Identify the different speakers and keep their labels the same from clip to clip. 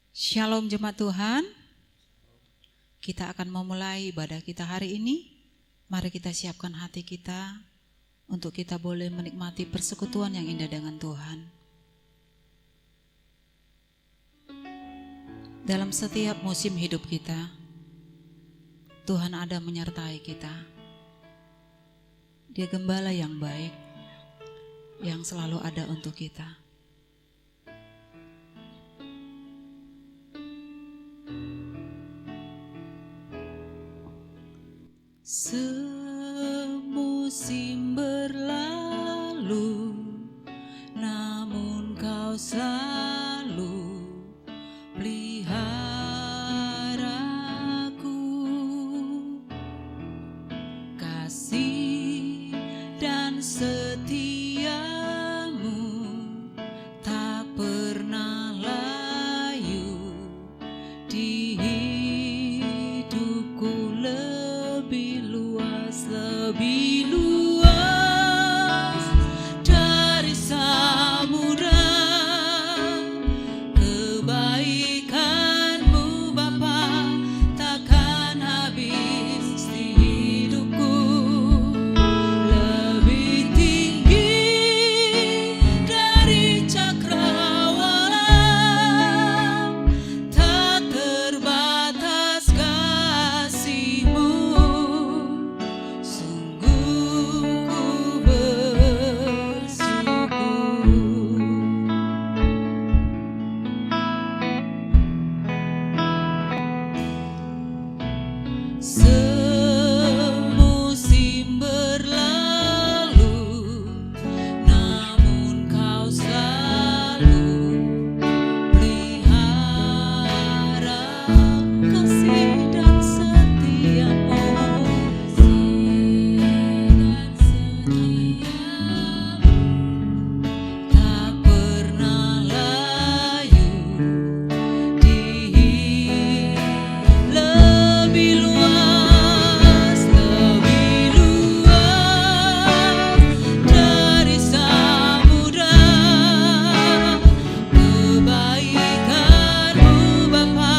Speaker 1: Shalom jemaat Tuhan. Kita akan memulai ibadah kita hari ini. Mari kita siapkan hati kita untuk kita boleh menikmati persekutuan yang indah dengan Tuhan. Dalam setiap musim hidup kita, Tuhan ada menyertai kita. Dia gembala yang baik, yang selalu ada untuk kita. Semusim berlalu, namun kau selalu peliharaku. Kasih dan setiamu tak pernah layu di hidupku. Lebih luas dari samudra, kebaikanmu Bapa takkan habis di hidupku. Lebih tinggi dari cakrawala, tak terbatas kasih-Mu. Semusim berlalu, namun kau selalu pelihara. Kasih dan setiamu tak pernah layu di lebih luas dari samudra. Kebaikan-Mu Bapa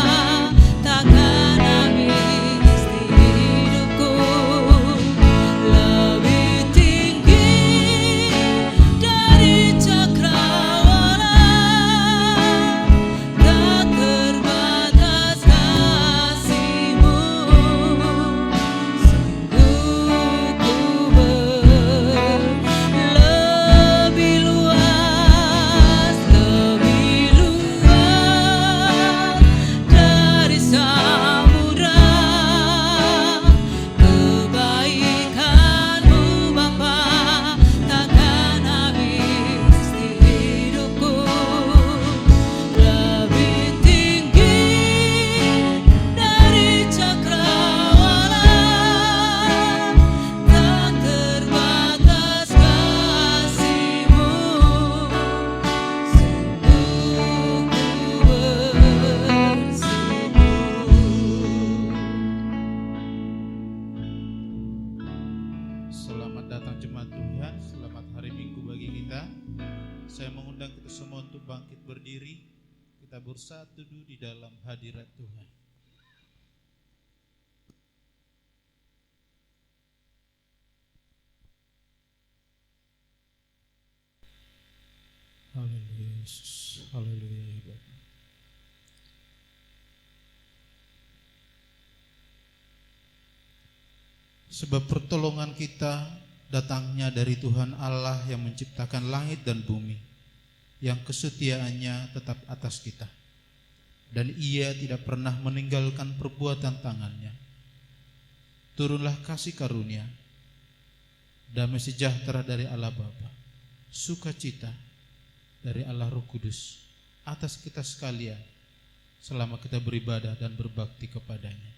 Speaker 1: takkan habis di hidupku. Lebih tinggi dari cakrawala, tak terbatas kasih-Mu. Sungguh ku lebih luas dari samudra. Kebaikan-Mu Bapa takkan habis di hidupku. Lebih tinggi dari cakrawala, tak terbatas kasih-Mu. Sungguh ku
Speaker 2: Selamat datang jemaat Tuhan, selamat hari Minggu bagi kita. Saya mengundang kita semua untuk bangkit berdiri. Kita bersatu di dalam hadirat Tuhan. Haleluya Yesus, haleluya ya Bapa. Sebab pertolongan kita datangnya dari Tuhan Allah yang menciptakan langit dan bumi, yang kesetiaannya tetap atas kita, dan Ia tidak pernah meninggalkan perbuatan tangannya. Turunlah kasih karunia, damai sejahtera dari Allah Bapa, sukacita dari Allah Roh Kudus atas kita sekalian selama kita beribadah dan berbakti kepadanya.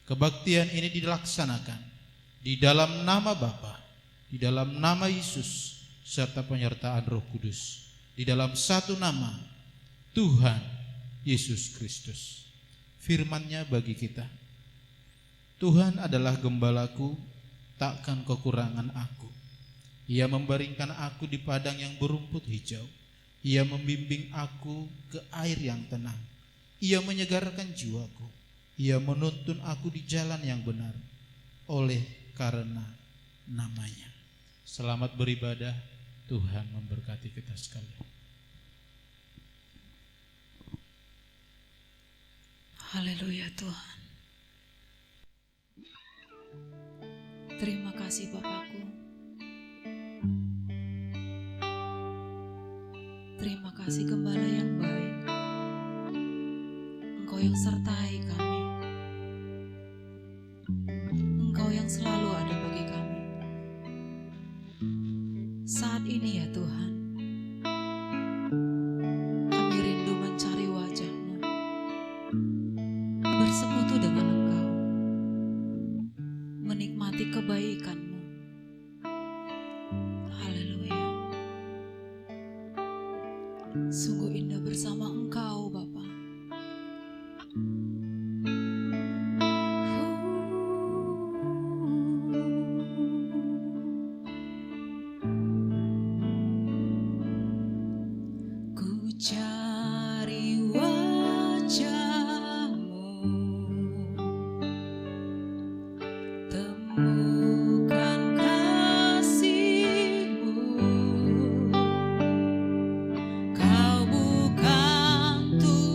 Speaker 2: Kebaktian ini dilaksanakan di dalam nama Bapa, di dalam nama Yesus, serta penyertaan Roh Kudus, di dalam satu nama, Tuhan Yesus Kristus. Firman-Nya bagi kita, Tuhan adalah gembalaku, takkan kekurangan aku. Ia membaringkan aku di padang yang berumput hijau. Ia membimbing aku ke air yang tenang. Ia menyegarkan jiwaku. Ia menuntun aku di jalan yang benar oleh karena namanya. Selamat beribadah. Tuhan memberkati kita sekalian.
Speaker 1: Haleluya Tuhan. Terima kasih Bapakku. Terima kasih Gembala yang baik. Engkau yang sertai kami. Engkau yang selalu ada bagi kami. Saat ini ya Tuhan, kami rindu mencari wajah-Mu, bersekutu dengan Engkau, menikmati kebaikan-Mu. Haleluya. Sungguh indah bersama Engkau Bapa. Ku cari wajah-Mu, temukan kasih-Mu. Kau bukan Tuhan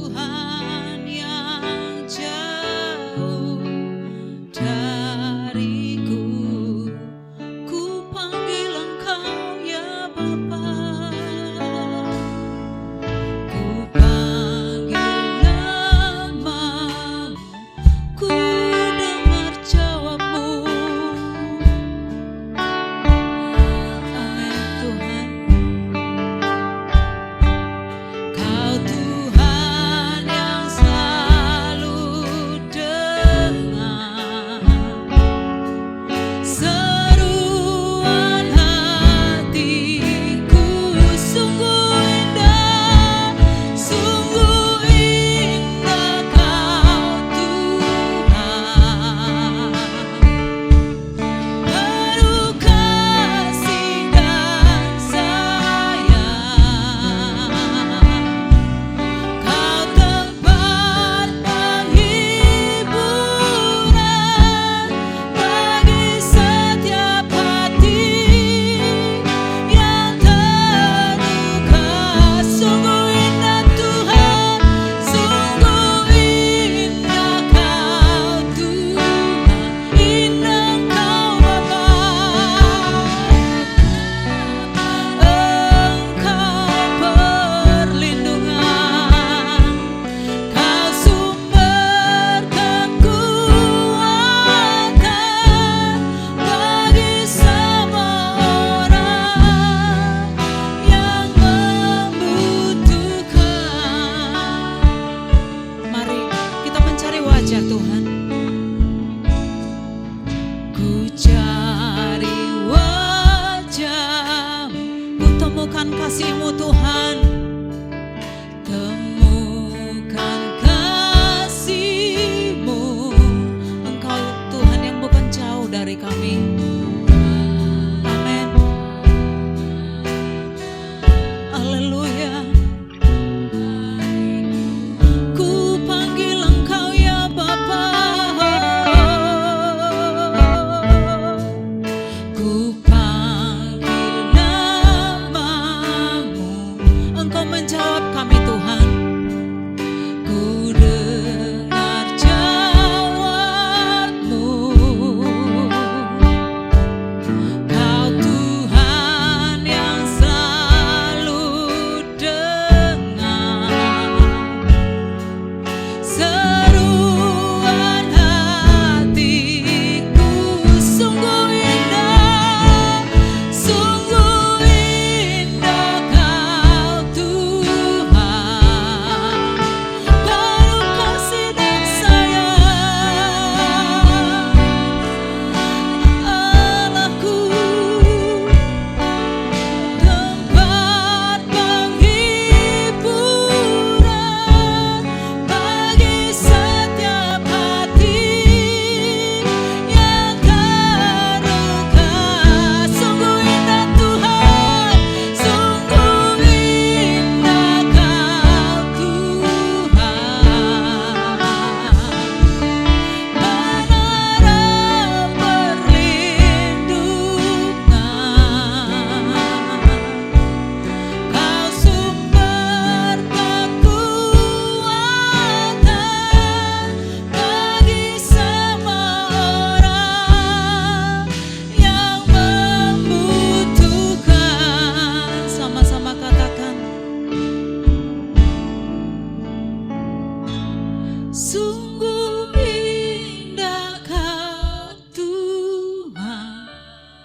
Speaker 1: Sungguh indah Kau Tuhan.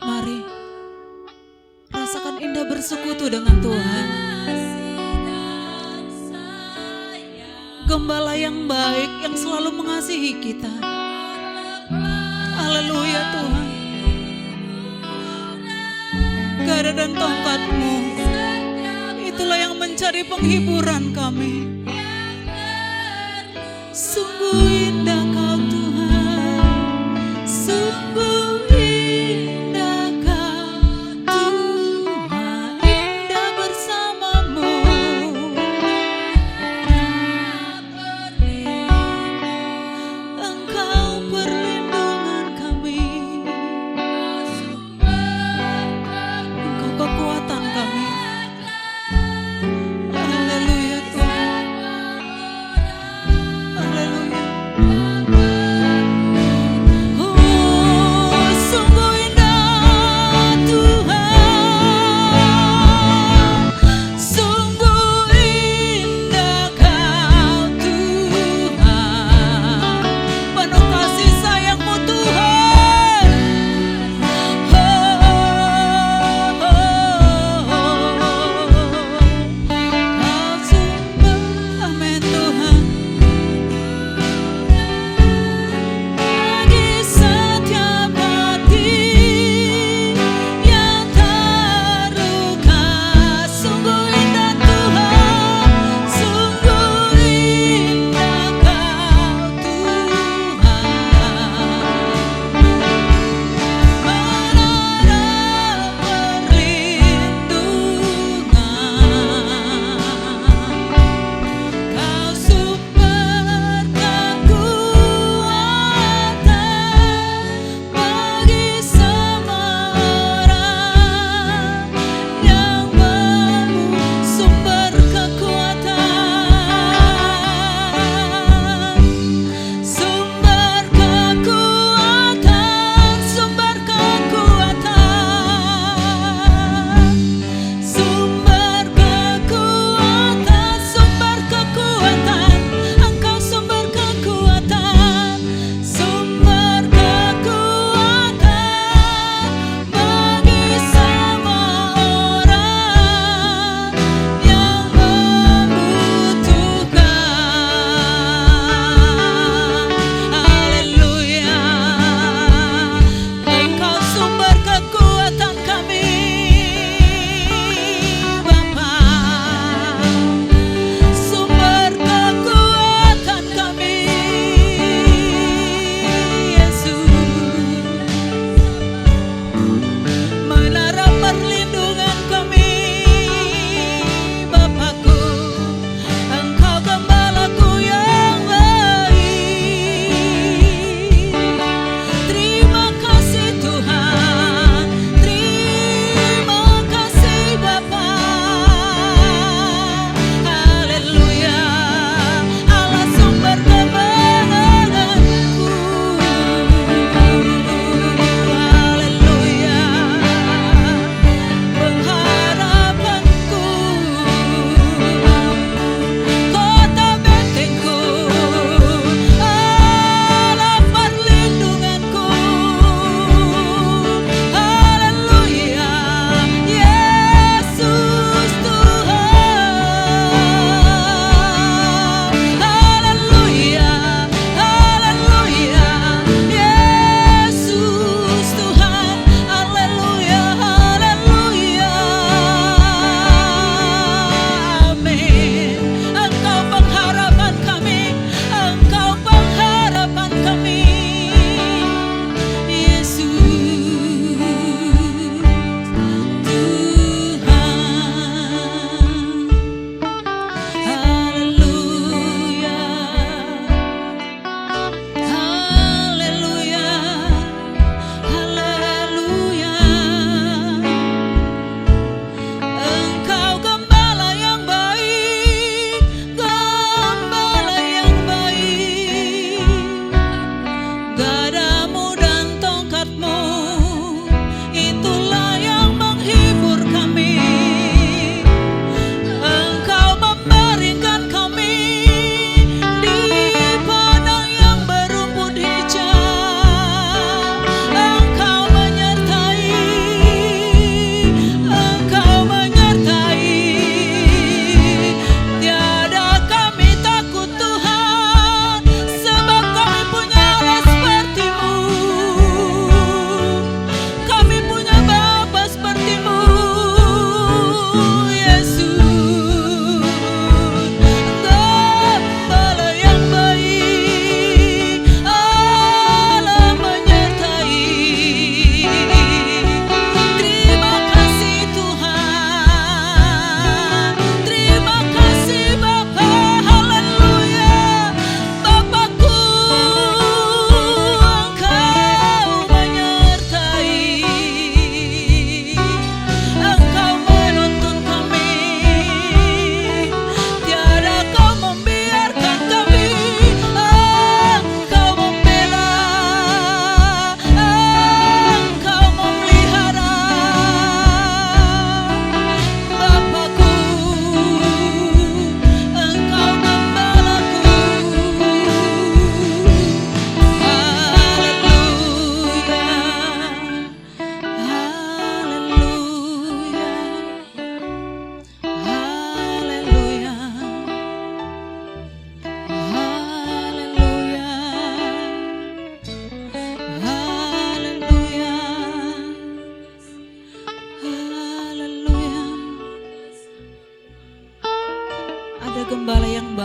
Speaker 1: Mari rasakan indah bersekutu dengan Tuhan. Gembala yang baik yang selalu mengasihi kita. Haleluya Tuhan. Gada dan tongkat-Mu, itulah yang mencari penghiburan kami. Sungguh indah Kau Tuhan, sungguh indah Kau Tuhan, indah bersama-Mu. Engkau perlindungan kami, Engkau kekuatan kami. Haleluya Tuhan.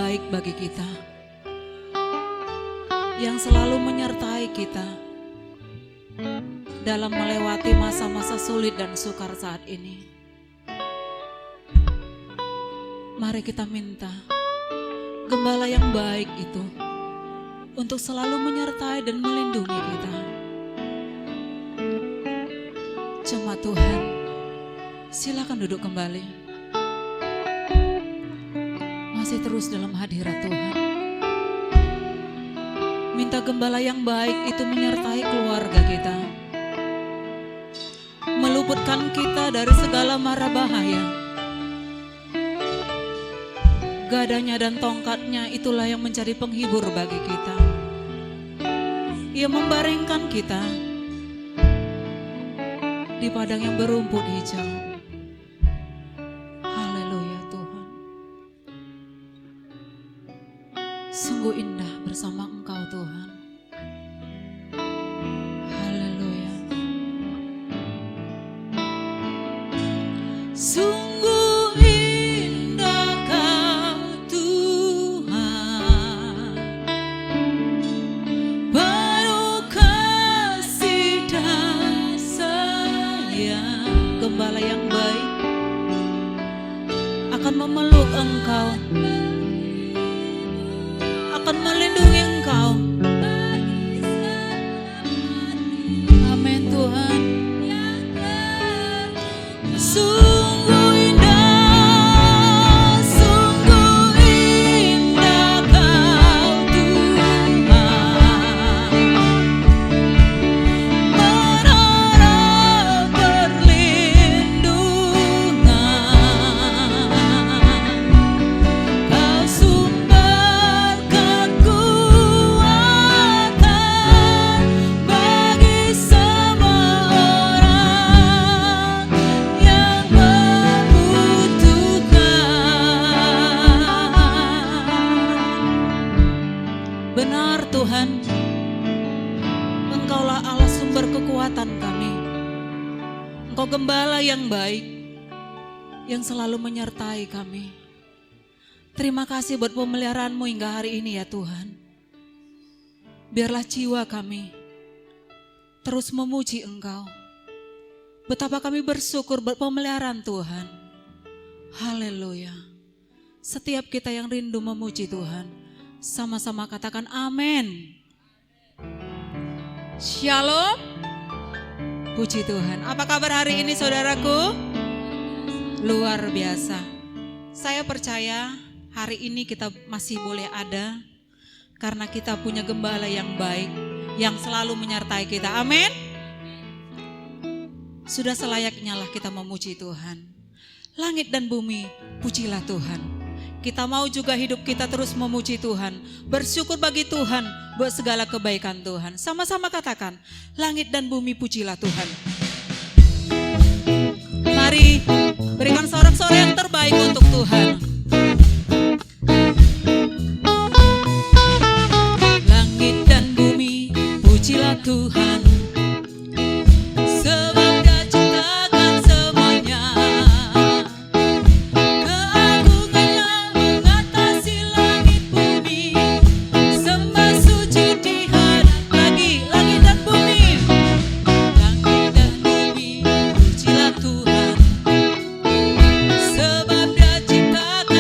Speaker 1: baik bagi kita, yang selalu menyertai kita dalam melewati masa-masa sulit dan sukar saat ini. Mari kita minta Gembala yang baik itu untuk selalu menyertai dan melindungi kita. Jemaat Tuhan, silakan duduk kembali. Masih terus dalam hadirat Tuhan. Minta Gembala yang baik itu menyertai keluarga kita, meluputkan kita dari segala mara bahaya. Gadanya dan tongkatnya itulah yang menjadi penghibur bagi kita. Ia membaringkan kita di padang yang berumput hijau. Haleluya Tuhan. Sungguh indah bersama Engkau Tuhan. Haleluya. Sungguh indah Kau Tuhan, penuh kasih dan sayang. Gembala yang baik akan memeluk Engkau, akan melindungi Engkau. Amin Tuhan. Sungguh indah Kau Tuhan, menara perlindungan. Kau sumber kekuatan bagi semua orang yang membutuhkan. Benar Tuhan, Engkaulah Allah sumber kekuatan kami. Engkau Gembala yang baik, yang selalu menyertai kami. Terima kasih buat pemeliharaan-Mu hingga hari ini ya Tuhan. Biarlah jiwa kami terus memuji Engkau. Betapa kami bersyukur buat pemeliharaan Tuhan. Haleluya. Setiap kita yang rindu memuji Tuhan, sama-sama katakan amin. Shalom. Puji Tuhan. Apa kabar hari ini saudaraku? Luar biasa. Saya percaya hari ini kita masih boleh ada karena kita punya Gembala yang baik yang selalu menyertai kita. Amin. Sudah selayaknya lah kita memuji Tuhan. Langit dan bumi, pujilah Tuhan. Kita mau juga hidup kita terus memuji Tuhan, bersyukur bagi Tuhan buat segala kebaikan Tuhan. Sama-sama katakan, langit dan bumi pujilah Tuhan. Mari berikan sorak-sorai yang terbaik untuk Tuhan. Langit dan bumi pujilah Tuhan, sebab Dia ciptakan semuanya. Keagungannya mengatasi langit bumi, sembah sujud di hadap langit dan bumi. Langit dan bumi pujilah Tuhan, sebab Dia ciptakan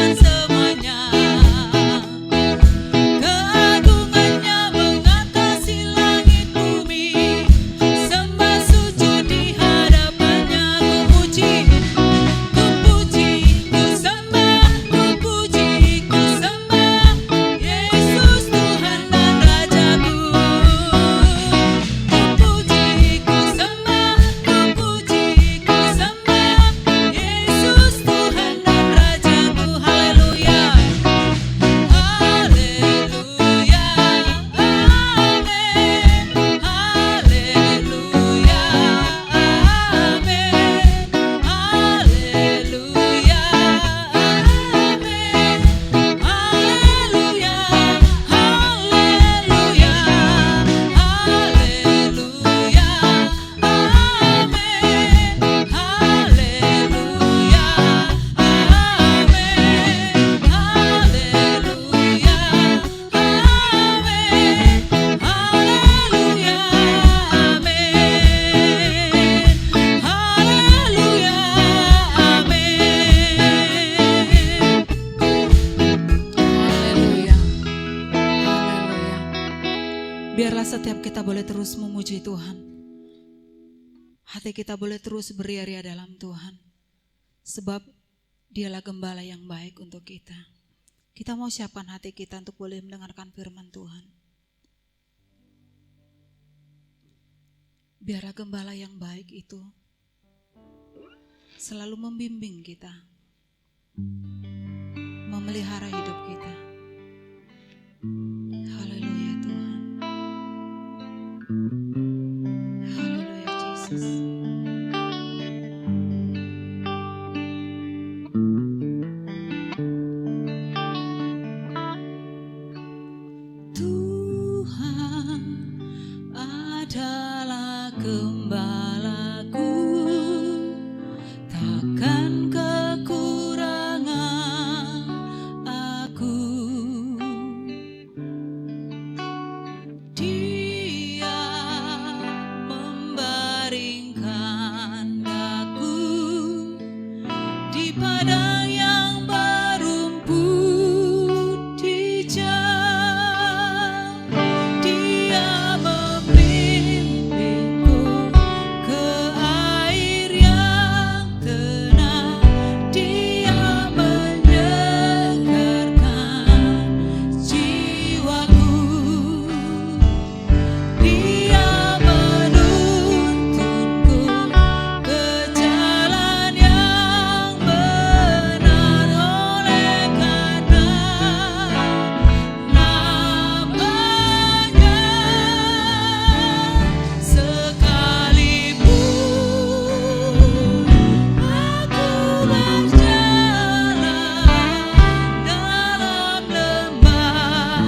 Speaker 1: Biarlah setiap kita boleh terus memuji Tuhan. Hati kita boleh terus beria-ria dalam Tuhan. Sebab Dialah gembala yang baik untuk kita. Kita mau siapkan hati kita untuk boleh mendengarkan firman Tuhan. Biarlah gembala yang baik itu selalu membimbing kita, memelihara hidup kita. Haleluya Tuhan. Haleluya Yesus. Tuhan adalah gembalaku, takkan kekurangan aku. Dia membaringkan daku di padang yang berumput hijau. Dia membimbingku ke air yang tenang. Dia menyegarkan jiwaku. Dia menuntunku ke jalan yang benar, oleh karena namanya. Sekalipun aku berjalan dalam lembah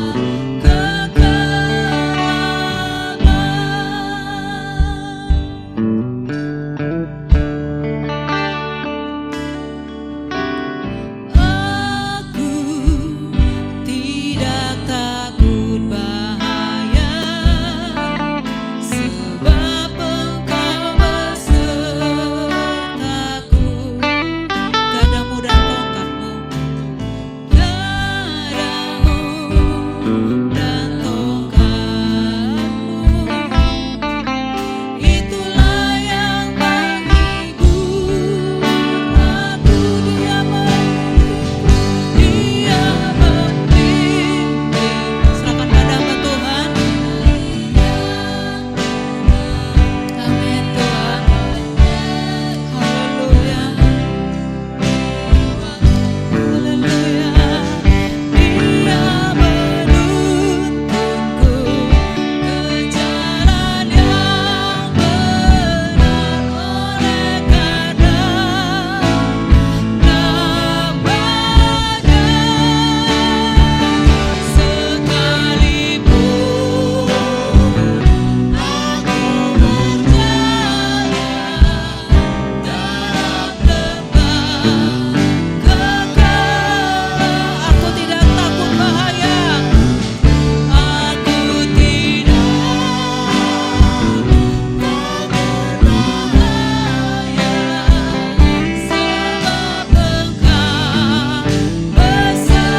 Speaker 1: aku tidak takut bahaya, sebab Engkau besertaku. Gadamu dan tongkatmu, gadamu dan tongkatmu, itulah yang menghibur aku. Dia membimbing. Serahkan padamu Tuhan. Amin Tuhan. Haleluya. Haleluya. Dia menuntunku ke jalan yang benar, oleh karena namanya. Sekalipun aku berjalan dalam lembah kekelaman, aku tidak takut bahaya. Aku tidak takut bahaya, sebab Engkau besertaku.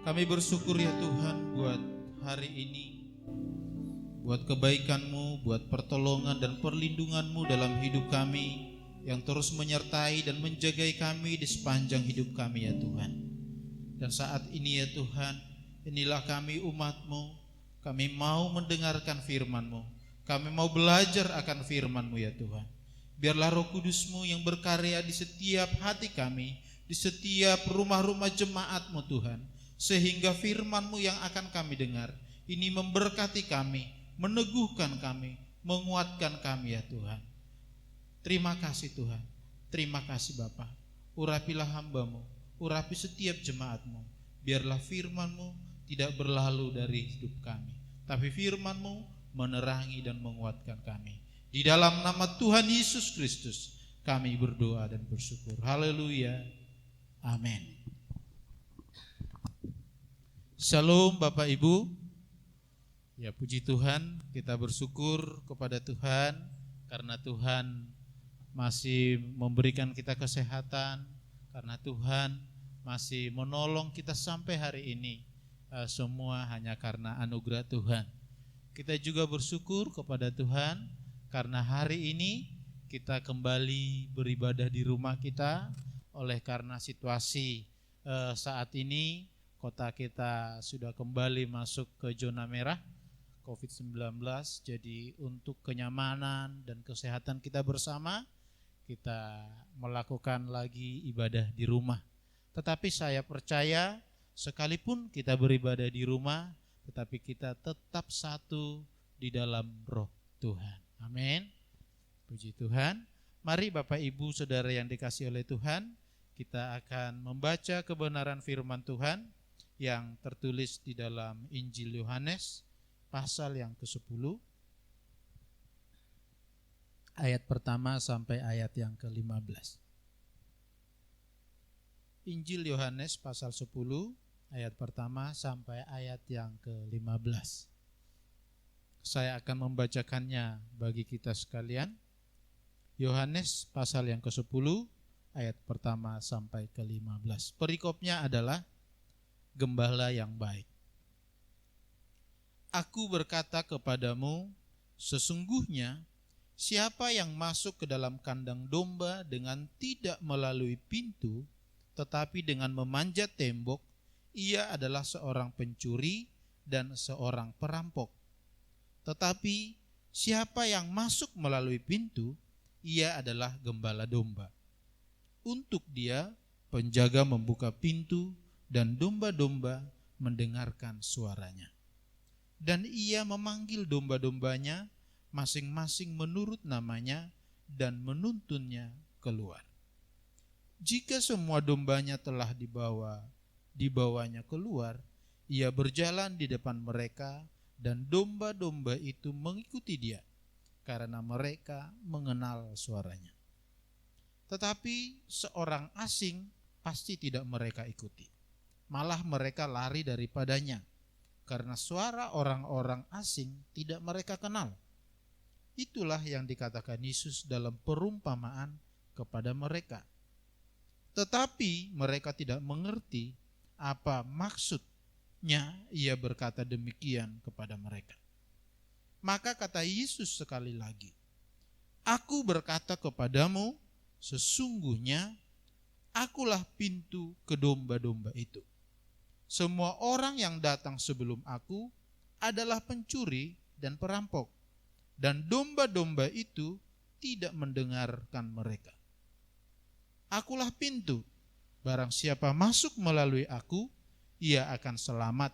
Speaker 2: Kami bersyukur ya Tuhan buat hari ini, buat kebaikan-Mu, buat pertolongan dan perlindungan-Mu dalam hidup kami yang terus menyertai dan menjagai kami di sepanjang hidup kami ya Tuhan. Dan saat ini ya Tuhan, inilah kami umat-Mu, kami mau mendengarkan firman-Mu, kami mau belajar akan firman-Mu ya Tuhan. Biarlah Roh Kudus-Mu yang berkarya di setiap hati kami, di setiap rumah-rumah jemaat-Mu Tuhan, sehingga firman-Mu yang akan kami dengar ini memberkati kami, meneguhkan kami, menguatkan kami ya Tuhan. Terima kasih Tuhan, terima kasih Bapa. Urapilah hamba-Mu, urapi setiap jemaat-Mu. Biarlah firman-Mu tidak berlalu dari hidup kami, tapi firman-Mu menerangi dan menguatkan kami. Di dalam nama Tuhan Yesus Kristus kami berdoa dan bersyukur. Haleluya, amin. Shalom Bapak Ibu. Ya puji Tuhan, kita bersyukur kepada Tuhan karena Tuhan masih memberikan kita kesehatan, karena Tuhan masih menolong kita sampai hari ini. Semua hanya karena anugerah Tuhan. Kita juga bersyukur kepada Tuhan karena hari ini kita kembali beribadah di rumah kita. Oleh karena situasi saat ini kota kita sudah kembali masuk ke zona merah COVID-19. Jadi untuk kenyamanan dan kesehatan kita bersama, kita melakukan lagi ibadah di rumah. Tetapi saya percaya sekalipun kita beribadah di rumah, tetapi kita tetap satu di dalam roh Tuhan. Amin. Puji Tuhan. Mari Bapak Ibu Saudara yang dikasihi oleh Tuhan, kita akan membaca kebenaran firman Tuhan yang tertulis di dalam Injil Yohanes pasal yang ke-10 ayat pertama sampai ayat yang ke-15. Injil Yohanes pasal 10 ayat pertama sampai ayat yang ke-15. Saya akan membacakannya bagi kita sekalian. Yohanes pasal yang ke-10 ayat pertama sampai ke-15. Perikopnya adalah gembala yang baik. Aku berkata kepadamu, sesungguhnya siapa yang masuk ke dalam kandang domba dengan tidak melalui pintu, tetapi dengan memanjat tembok, ia adalah seorang pencuri dan seorang perampok. Tetapi siapa yang masuk melalui pintu, ia adalah gembala domba. Untuk dia, penjaga membuka pintu dan domba-domba mendengarkan suaranya. Dan ia memanggil domba-dombanya masing-masing menurut namanya dan menuntunnya keluar. Jika semua dombanya telah dibawanya keluar, ia berjalan di depan mereka dan domba-domba itu mengikuti dia karena mereka mengenal suaranya. Tetapi seorang asing pasti tidak mereka ikuti. Malah mereka lari daripadanya karena suara orang-orang asing tidak mereka kenal. Itulah yang dikatakan Yesus dalam perumpamaan kepada mereka. Tetapi mereka tidak mengerti apa maksudnya ia berkata demikian kepada mereka. Maka kata Yesus sekali lagi, aku berkata kepadamu, sesungguhnya akulah pintu ke domba-domba itu. Semua orang yang datang sebelum aku adalah pencuri dan perampok, dan domba-domba itu tidak mendengarkan mereka. Akulah pintu, barang siapa masuk melalui aku, ia akan selamat,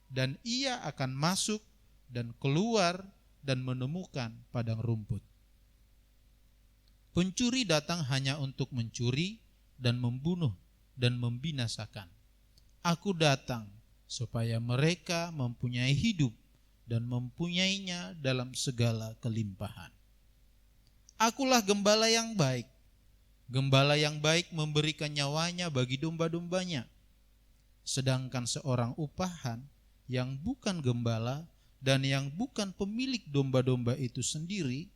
Speaker 2: dan ia akan masuk dan keluar dan menemukan padang rumput. Pencuri datang hanya untuk mencuri dan membunuh dan membinasakan. Aku datang supaya mereka mempunyai hidup dan mempunyainya dalam segala kelimpahan. Akulah gembala yang baik. Gembala yang baik memberikan nyawanya bagi domba-dombanya. Sedangkan seorang upahan yang bukan gembala dan yang bukan pemilik domba-domba itu sendiri,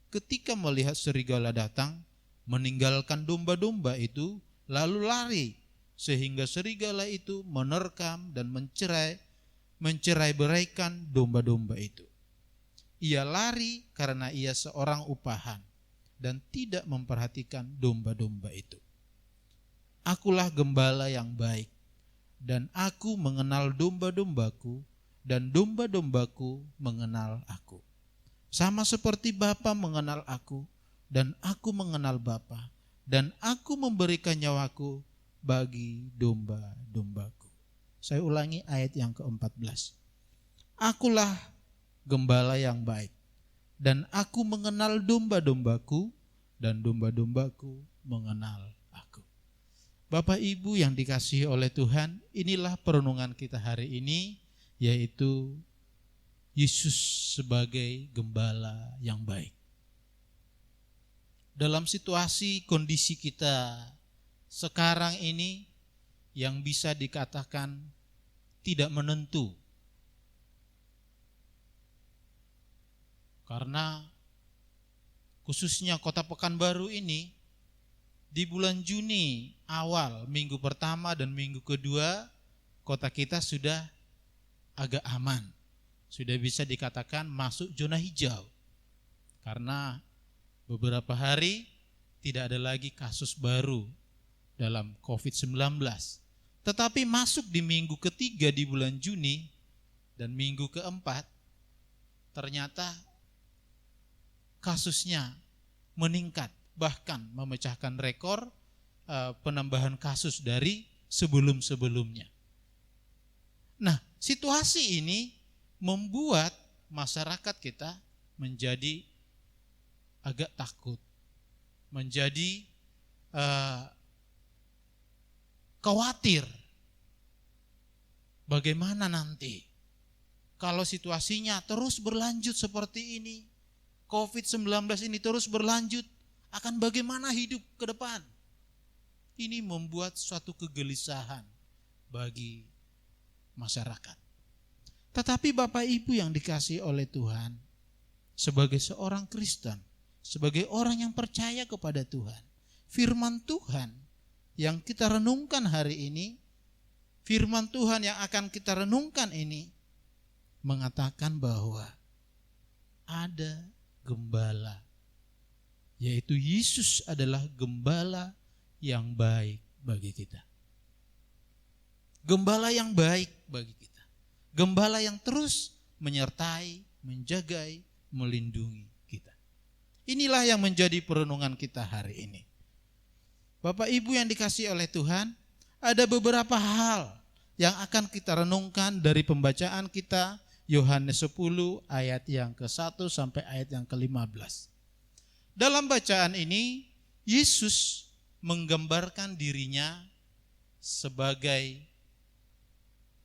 Speaker 2: ketika melihat serigala datang, meninggalkan domba-domba itu, lalu lari, sehingga serigala itu menerkam dan mencerai-beraikan domba-domba itu. Ia lari karena ia seorang upahan dan tidak memperhatikan domba-domba itu. Akulah gembala yang baik, dan aku mengenal domba-dombaku, dan domba-dombaku mengenal aku. Sama seperti Bapa mengenal aku, dan aku mengenal Bapa, dan aku memberikan nyawaku bagi domba-dombaku. Saya ulangi ayat yang ke-14. Akulah gembala yang baik, dan aku mengenal domba-dombaku, dan domba-dombaku mengenal aku. Bapak Ibu yang dikasihi oleh Tuhan, inilah perenungan kita hari ini, yaitu Yesus sebagai gembala yang baik. Dalam situasi kondisi kita sekarang ini yang bisa dikatakan tidak menentu, karena khususnya Kota Pekanbaru ini, di bulan Juni awal, minggu pertama dan minggu kedua, kota kita sudah agak aman. Sudah bisa dikatakan masuk zona hijau. Karena beberapa hari tidak ada lagi kasus baru dalam COVID-19. Tetapi masuk di minggu ketiga di bulan Juni dan minggu keempat, ternyata kasusnya meningkat, bahkan memecahkan rekor penambahan kasus dari sebelum-sebelumnya. Nah, situasi ini membuat masyarakat kita menjadi agak takut, menjadi khawatir. Bagaimana nanti kalau situasinya terus berlanjut seperti ini, COVID-19 ini terus berlanjut, akan bagaimana hidup ke depan? Ini membuat suatu kegelisahan bagi masyarakat. Tetapi Bapak Ibu yang dikasihi oleh Tuhan, sebagai seorang Kristen, sebagai orang yang percaya kepada Tuhan, firman Tuhan yang kita renungkan hari ini, firman Tuhan yang akan kita renungkan ini mengatakan bahwa ada gembala, yaitu Yesus adalah gembala yang baik bagi kita. Gembala yang baik bagi kita. Gembala yang terus menyertai, menjagai, melindungi kita. Inilah yang menjadi perenungan kita hari ini. Bapak Ibu yang dikasihi oleh Tuhan, ada beberapa hal yang akan kita renungkan dari pembacaan kita Yohanes 10 ayat yang ke-1 sampai ayat yang ke-15. Dalam bacaan ini, Yesus menggambarkan dirinya sebagai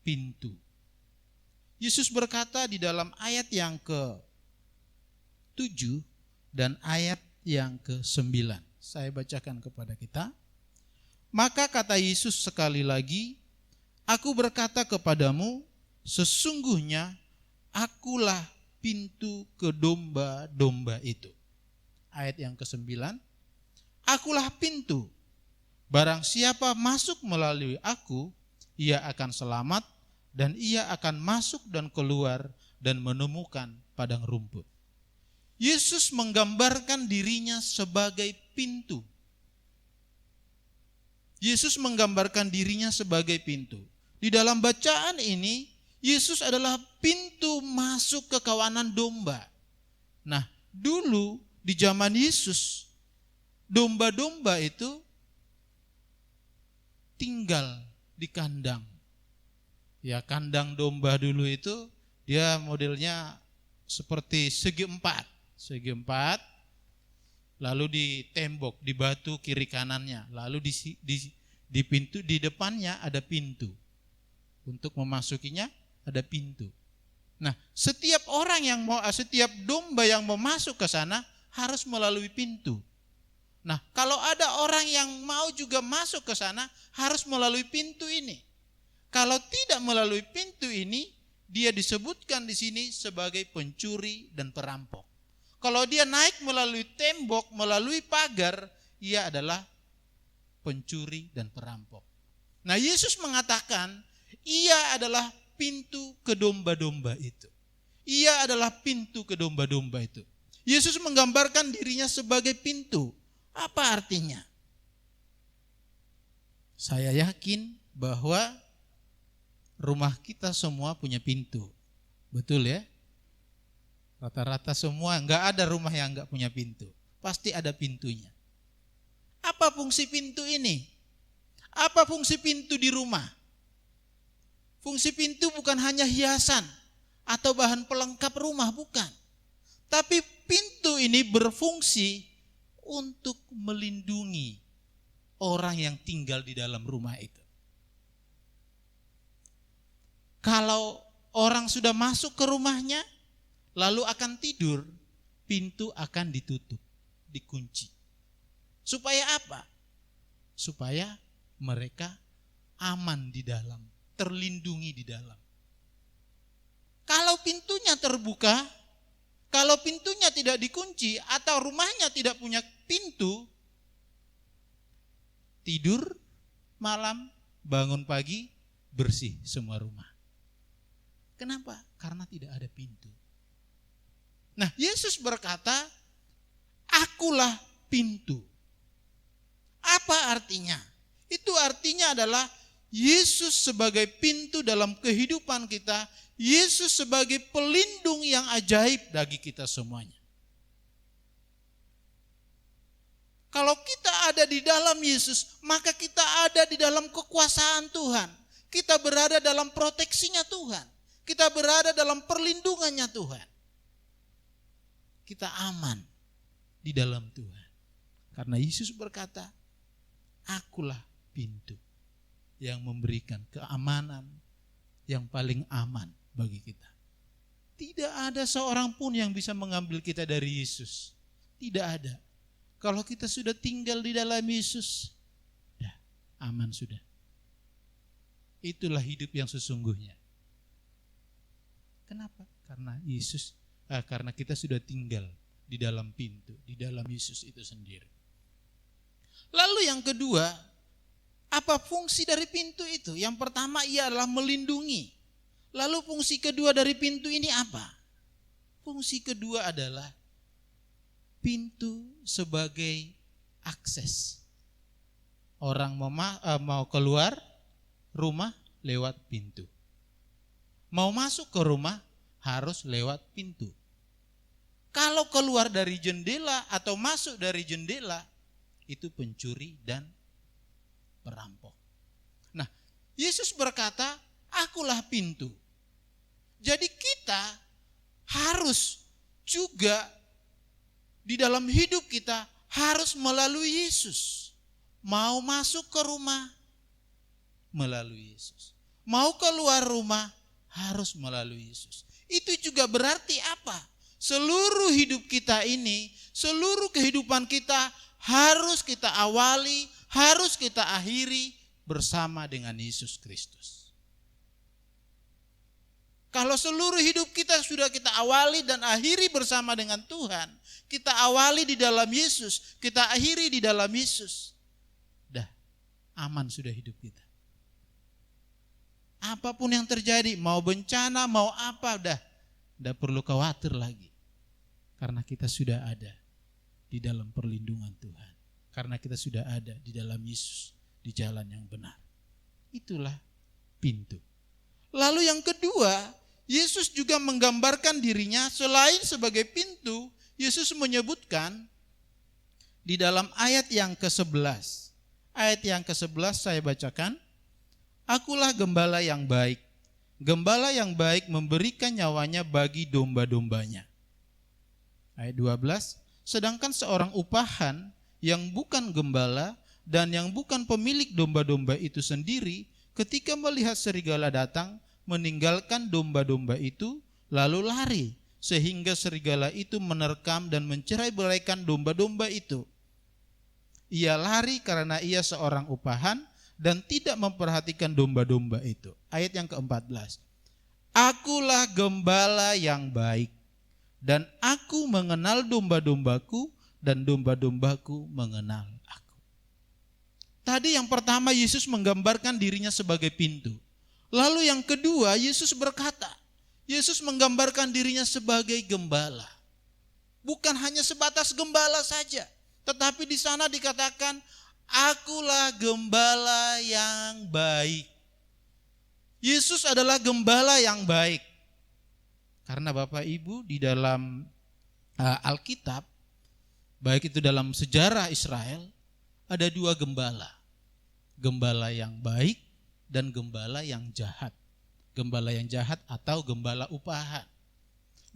Speaker 2: pintu. Yesus berkata di dalam ayat yang ke-7 dan ayat yang ke-9. Saya bacakan kepada kita. Maka kata Yesus sekali lagi, aku berkata kepadamu, sesungguhnya akulah pintu ke domba-domba itu. Ayat yang ke-9, akulah pintu, barang siapa masuk melalui aku, ia akan selamat dan ia akan masuk dan keluar dan menemukan padang rumput. Yesus menggambarkan dirinya sebagai pintu. Yesus menggambarkan dirinya sebagai pintu. Di dalam bacaan ini, Yesus adalah pintu masuk ke kawanan domba. Nah, dulu di zaman Yesus, domba-domba itu tinggal di kandang. Ya, kandang domba dulu itu dia modelnya seperti segi empat, lalu di tembok, di batu kiri kanannya, lalu di pintu di depannya ada pintu. Untuk memasukinya ada pintu. Nah, setiap domba yang mau masuk ke sana harus melalui pintu. Nah, kalau ada orang yang mau juga masuk ke sana harus melalui pintu ini. Kalau tidak melalui pintu ini, dia disebutkan di sini sebagai pencuri dan perampok. Kalau dia naik melalui tembok, melalui pagar, ia adalah pencuri dan perampok. Nah, Yesus mengatakan, ia adalah pintu ke domba-domba itu. Ia adalah pintu ke domba-domba itu. Yesus menggambarkan dirinya sebagai pintu. Apa artinya? Saya yakin bahwa rumah kita semua punya pintu. Betul ya? Rata-rata semua, enggak ada rumah yang enggak punya pintu. Pasti ada pintunya. Apa fungsi pintu ini? Apa fungsi pintu di rumah? Fungsi pintu bukan hanya hiasan atau bahan pelengkap rumah, bukan. Tapi pintu ini berfungsi untuk melindungi orang yang tinggal di dalam rumah itu. Kalau orang sudah masuk ke rumahnya, lalu akan tidur, pintu akan ditutup, dikunci. Supaya apa? Supaya mereka aman di dalam, terlindungi di dalam. Kalau pintunya terbuka, Kalau pintunya tidak dikunci atau rumahnya tidak punya pintu, tidur malam, bangun pagi, bersih semua rumah. Kenapa? Karena tidak ada pintu. Nah, Yesus berkata, akulah pintu. Apa artinya? Itu artinya adalah Yesus sebagai pintu dalam kehidupan kita, Yesus sebagai pelindung yang ajaib bagi kita semuanya. Kalau kita ada di dalam Yesus, maka kita ada di dalam kekuasaan Tuhan. Kita berada dalam proteksinya Tuhan. Kita berada dalam perlindungannya Tuhan. Kita aman di dalam Tuhan. Karena Yesus berkata, akulah pintu yang memberikan keamanan yang paling aman bagi kita. Tidak ada seorang pun yang bisa mengambil kita dari Yesus. Tidak ada. Kalau kita sudah tinggal di dalam Yesus, dah aman sudah. Itulah hidup yang sesungguhnya. Kenapa? Karena kita sudah tinggal di dalam pintu, di dalam Yesus itu sendiri. Lalu yang kedua, apa fungsi dari pintu itu? Yang pertama ia adalah melindungi. Lalu fungsi kedua dari pintu ini apa? Fungsi kedua adalah pintu sebagai akses. Orang mau keluar rumah lewat pintu. Mau masuk ke rumah harus lewat pintu. Kalau keluar dari jendela atau masuk dari jendela, itu pencuri dan perampok. Nah, Yesus berkata, akulah pintu. Jadi kita harus juga di dalam hidup kita harus melalui Yesus. Mau masuk ke rumah, melalui Yesus. Mau keluar rumah, harus melalui Yesus. Itu juga berarti apa? Seluruh hidup kita ini, seluruh kehidupan kita harus kita awali, harus kita akhiri bersama dengan Yesus Kristus. Kalau seluruh hidup kita sudah kita awali dan akhiri bersama dengan Tuhan, kita awali di dalam Yesus, kita akhiri di dalam Yesus, dah aman sudah hidup kita. Apapun yang terjadi, mau bencana, mau apa, dah perlu khawatir lagi. Karena kita sudah ada di dalam perlindungan Tuhan. Karena kita sudah ada di dalam Yesus, di jalan yang benar. Itulah pintu. Lalu yang kedua, Yesus juga menggambarkan dirinya selain sebagai pintu, Yesus menyebutkan di dalam ayat yang ke-11. Ayat yang ke-11 saya bacakan. Akulah gembala yang baik. Gembala yang baik memberikan nyawanya bagi domba-dombanya. Ayat 12. Sedangkan seorang upahan yang bukan gembala dan yang bukan pemilik domba-domba itu sendiri, ketika melihat serigala datang, meninggalkan domba-domba itu, lalu lari, sehingga serigala itu menerkam dan mencerai-beraikan domba-domba itu. Ia lari karena ia seorang upahan dan tidak memperhatikan domba-domba itu. Ayat yang ke-14. Akulah gembala yang baik, dan aku mengenal domba-dombaku, dan domba-dombaku mengenal aku. Tadi yang pertama Yesus menggambarkan dirinya sebagai pintu. Lalu yang kedua Yesus berkata, Yesus menggambarkan dirinya sebagai gembala. Bukan hanya sebatas gembala saja, tetapi di sana dikatakan, akulah gembala yang baik. Yesus adalah gembala yang baik. Karena Bapak Ibu di dalam Alkitab, baik itu dalam sejarah Israel, ada dua gembala. Gembala yang baik dan gembala yang jahat. Gembala yang jahat atau gembala upahan.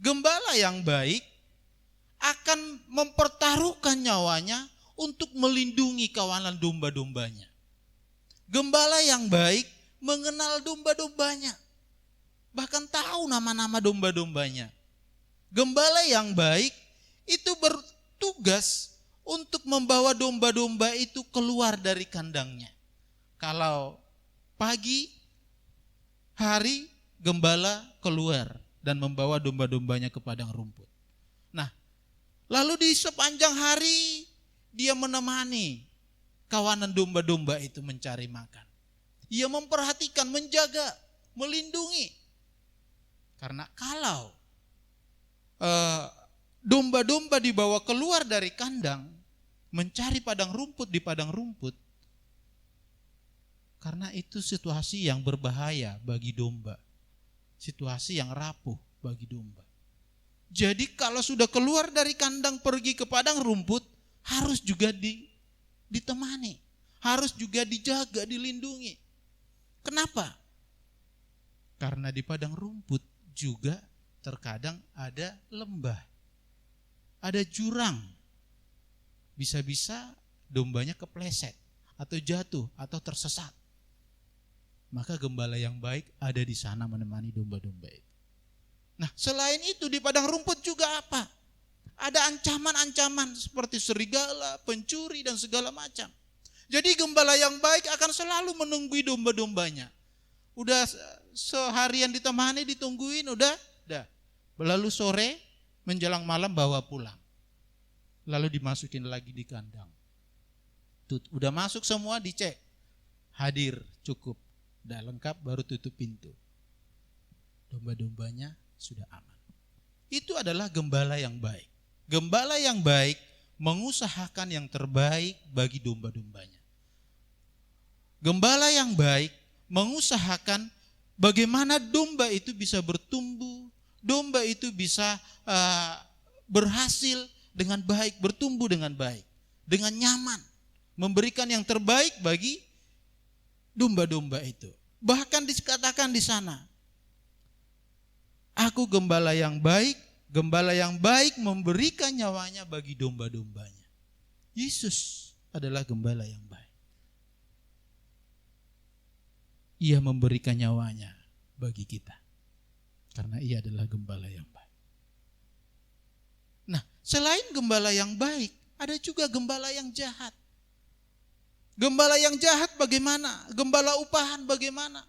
Speaker 2: Gembala yang baik akan mempertaruhkan nyawanya untuk melindungi kawanan domba-dombanya. Gembala yang baik mengenal domba-dombanya. Bahkan tahu nama-nama domba-dombanya. Gembala yang baik itu bertugas untuk membawa domba-domba itu keluar dari kandangnya. Kalau pagi hari gembala keluar dan membawa domba-dombanya ke padang rumput. Lalu di sepanjang hari dia menemani kawanan domba-domba itu mencari makan. Ia memperhatikan, menjaga, melindungi. Karena kalau domba-domba dibawa keluar dari kandang, mencari padang rumput di padang rumput, karena itu situasi yang berbahaya bagi domba. Situasi yang rapuh bagi domba. Jadi kalau sudah keluar dari kandang pergi ke padang rumput, harus juga ditemani. Harus juga dijaga, dilindungi. Kenapa? Karena di padang rumput juga terkadang ada lembah. Ada jurang. Bisa-bisa dombanya kepleset atau jatuh atau tersesat. Maka gembala yang baik ada di sana menemani domba-domba itu. Nah, selain itu di padang rumput juga apa? Ada ancaman-ancaman seperti serigala, pencuri dan segala macam. Jadi gembala yang baik akan selalu menunggui domba-dombanya. Udah seharian ditemani, ditungguin, udah. Lalu sore menjelang malam bawa pulang. Lalu dimasukin lagi di kandang. Udah masuk semua, dicek. Hadir, cukup. Udah lengkap, baru tutup pintu. Domba-dombanya sudah aman. Itu adalah gembala yang baik. Gembala yang baik mengusahakan yang terbaik bagi domba-dombanya. Gembala yang baik mengusahakan bagaimana domba itu bisa bertumbuh, domba itu bisa berhasil dengan baik, bertumbuh dengan baik, dengan nyaman, memberikan yang terbaik bagi domba-domba itu. Bahkan dikatakan di sana, aku gembala yang baik memberikan nyawanya bagi domba-dombanya. Yesus adalah gembala yang baik. Ia memberikan nyawanya bagi kita. Karena ia adalah gembala yang baik. Nah, selain gembala yang baik, ada juga gembala yang jahat. Gembala yang jahat bagaimana? Gembala upahan bagaimana?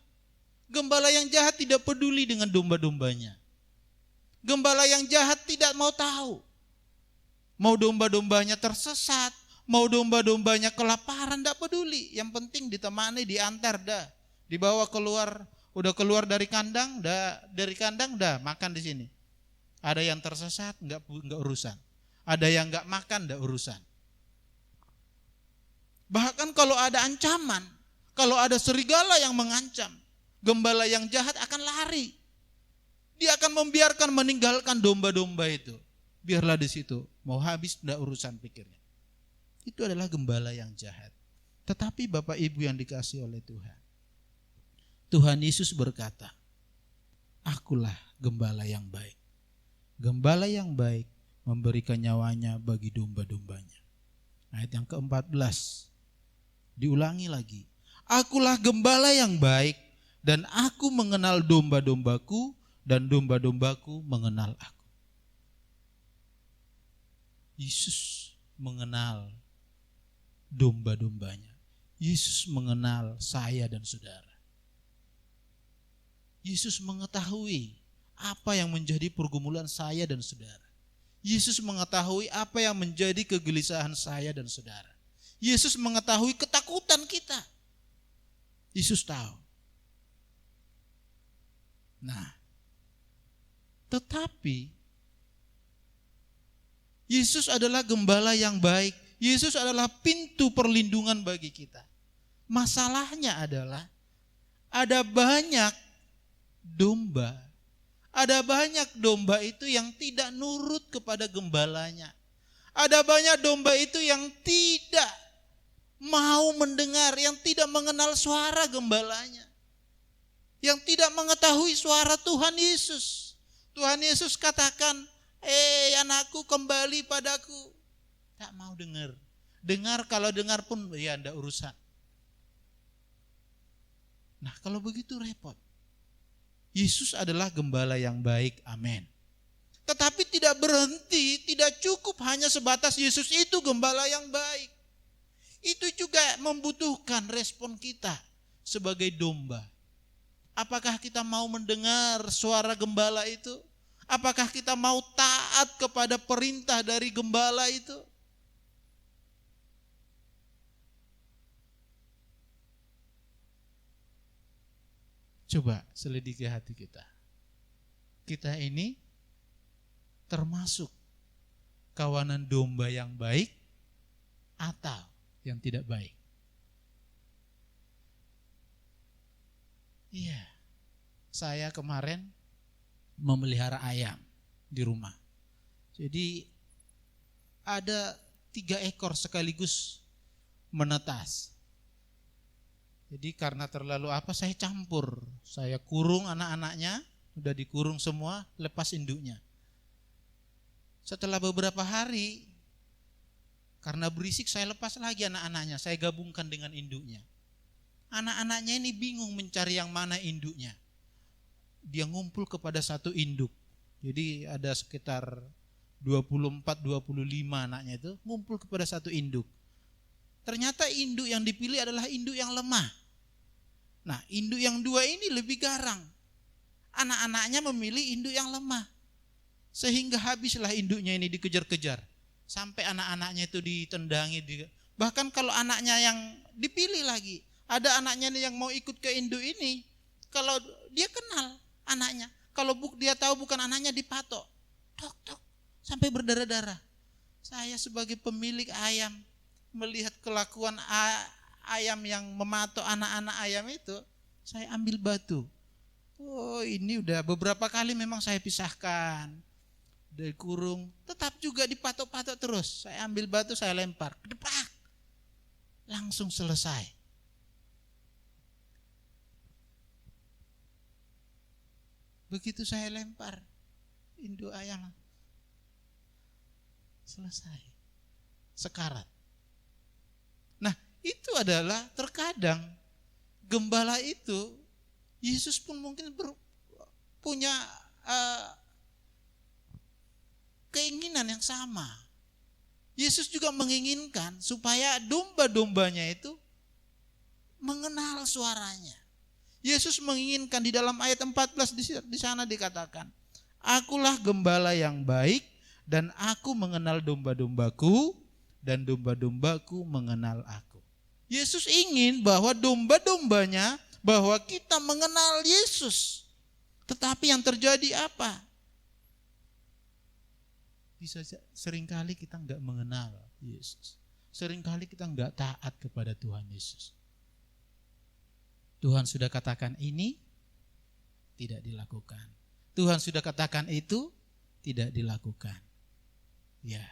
Speaker 2: Gembala yang jahat tidak peduli dengan domba-dombanya. Gembala yang jahat tidak mau tahu. Mau domba-dombanya tersesat, mau domba-dombanya kelaparan, tidak peduli. Yang penting ditemani, diantar, dah. Dibawa keluar, udah keluar dari kandang, dah makan di sini. Ada yang tersesat, enggak urusan. Ada yang enggak makan, enggak urusan. Bahkan kalau ada ancaman, kalau ada serigala yang mengancam, gembala yang jahat akan lari. Dia akan membiarkan meninggalkan domba-domba itu. Biarlah di situ, mau habis enggak urusan pikirnya. Itu adalah gembala yang jahat. Tetapi Bapak Ibu yang dikasihi oleh Tuhan, Tuhan Yesus berkata, akulah gembala yang baik. Gembala yang baik memberikan nyawanya bagi domba-dombanya. Ayat yang ke-14 diulangi lagi. Akulah gembala yang baik dan aku mengenal domba-dombaku dan domba-dombaku mengenal aku. Yesus mengenal domba-dombanya. Yesus mengenal saya dan saudara. Yesus mengetahui apa yang menjadi pergumulan saya dan saudara. Yesus mengetahui apa yang menjadi kegelisahan saya dan saudara. Yesus mengetahui ketakutan kita. Yesus tahu. Nah, tetapi Yesus adalah gembala yang baik. Yesus adalah pintu perlindungan bagi kita. Masalahnya adalah ada banyak domba. Ada banyak domba itu yang tidak nurut kepada gembalanya. Ada banyak domba itu yang tidak mau mendengar, yang tidak mengenal suara gembalanya. Yang tidak mengetahui suara Tuhan Yesus. Tuhan Yesus katakan, anakku kembali padaku. Tak mau dengar. Dengar, kalau dengar pun ya enggak urusan. Nah, kalau begitu repot. Yesus adalah gembala yang baik, amin. Tetapi tidak berhenti, tidak cukup hanya sebatas Yesus itu gembala yang baik. Itu juga membutuhkan respon kita sebagai domba. Apakah kita mau mendengar suara gembala itu? Apakah kita mau taat kepada perintah dari gembala itu? Coba selidiki hati kita. Kita ini termasuk kawanan domba yang baik atau yang tidak baik? Iya, saya kemarin memelihara ayam di rumah. Jadi ada 3 ekor sekaligus menetas. Jadi karena terlalu saya campur. Saya kurung anak-anaknya, udah dikurung semua, lepas induknya. Setelah beberapa hari, karena berisik saya lepas lagi anak-anaknya, saya gabungkan dengan induknya. Anak-anaknya ini bingung mencari yang mana induknya. Dia ngumpul kepada satu induk. Jadi ada sekitar 24-25 anaknya itu ngumpul kepada satu induk. Ternyata induk yang dipilih adalah induk yang lemah. Nah, induk yang 2 ini lebih garang. Anak-anaknya memilih induk yang lemah. Sehingga habislah induknya ini dikejar-kejar. Sampai anak-anaknya itu ditendangi. Bahkan kalau anaknya yang dipilih lagi, ada anaknya yang mau ikut ke induk ini, kalau dia kenal anaknya, kalau dia tahu bukan anaknya, dipatok. Tok, tok, sampai berdarah-darah. Saya sebagai pemilik ayam, melihat kelakuan ayam yang mematok anak-anak ayam itu, saya ambil batu. Oh, ini udah beberapa kali memang saya pisahkan dari kurung, tetap juga dipatok-patok terus. Saya ambil batu, saya lempar, kedepak, langsung selesai. Begitu saya lempar induk ayam, selesai, sekarat. Nah, itu adalah terkadang gembala itu, Yesus pun mungkin punya keinginan yang sama. Yesus juga menginginkan supaya domba-dombanya itu mengenal suaranya. Yesus menginginkan, di dalam ayat 14 di sana dikatakan, "Akulah gembala yang baik dan aku mengenal domba-dombaku dan domba-dombaku mengenal aku." Yesus ingin bahwa domba-dombanya, bahwa kita mengenal Yesus. Tetapi yang terjadi apa? Bisa seringkali kita enggak mengenal Yesus. Seringkali kita enggak taat kepada Tuhan Yesus. Tuhan sudah katakan ini, tidak dilakukan. Tuhan sudah katakan itu, tidak dilakukan. Ya.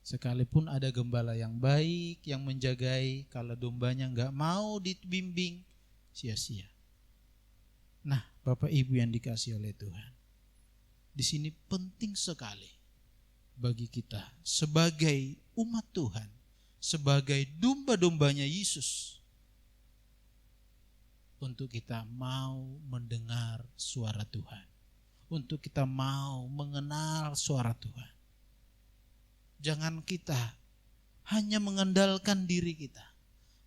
Speaker 2: Sekalipun ada gembala yang baik, yang menjagai, kalau dombanya enggak mau dibimbing, sia-sia. Nah, Bapak Ibu yang dikasihi oleh Tuhan, di sini penting sekali bagi kita sebagai umat Tuhan, sebagai domba-dombanya Yesus, untuk kita mau mendengar suara Tuhan, untuk kita mau mengenal suara Tuhan. Jangan kita hanya mengandalkan diri kita.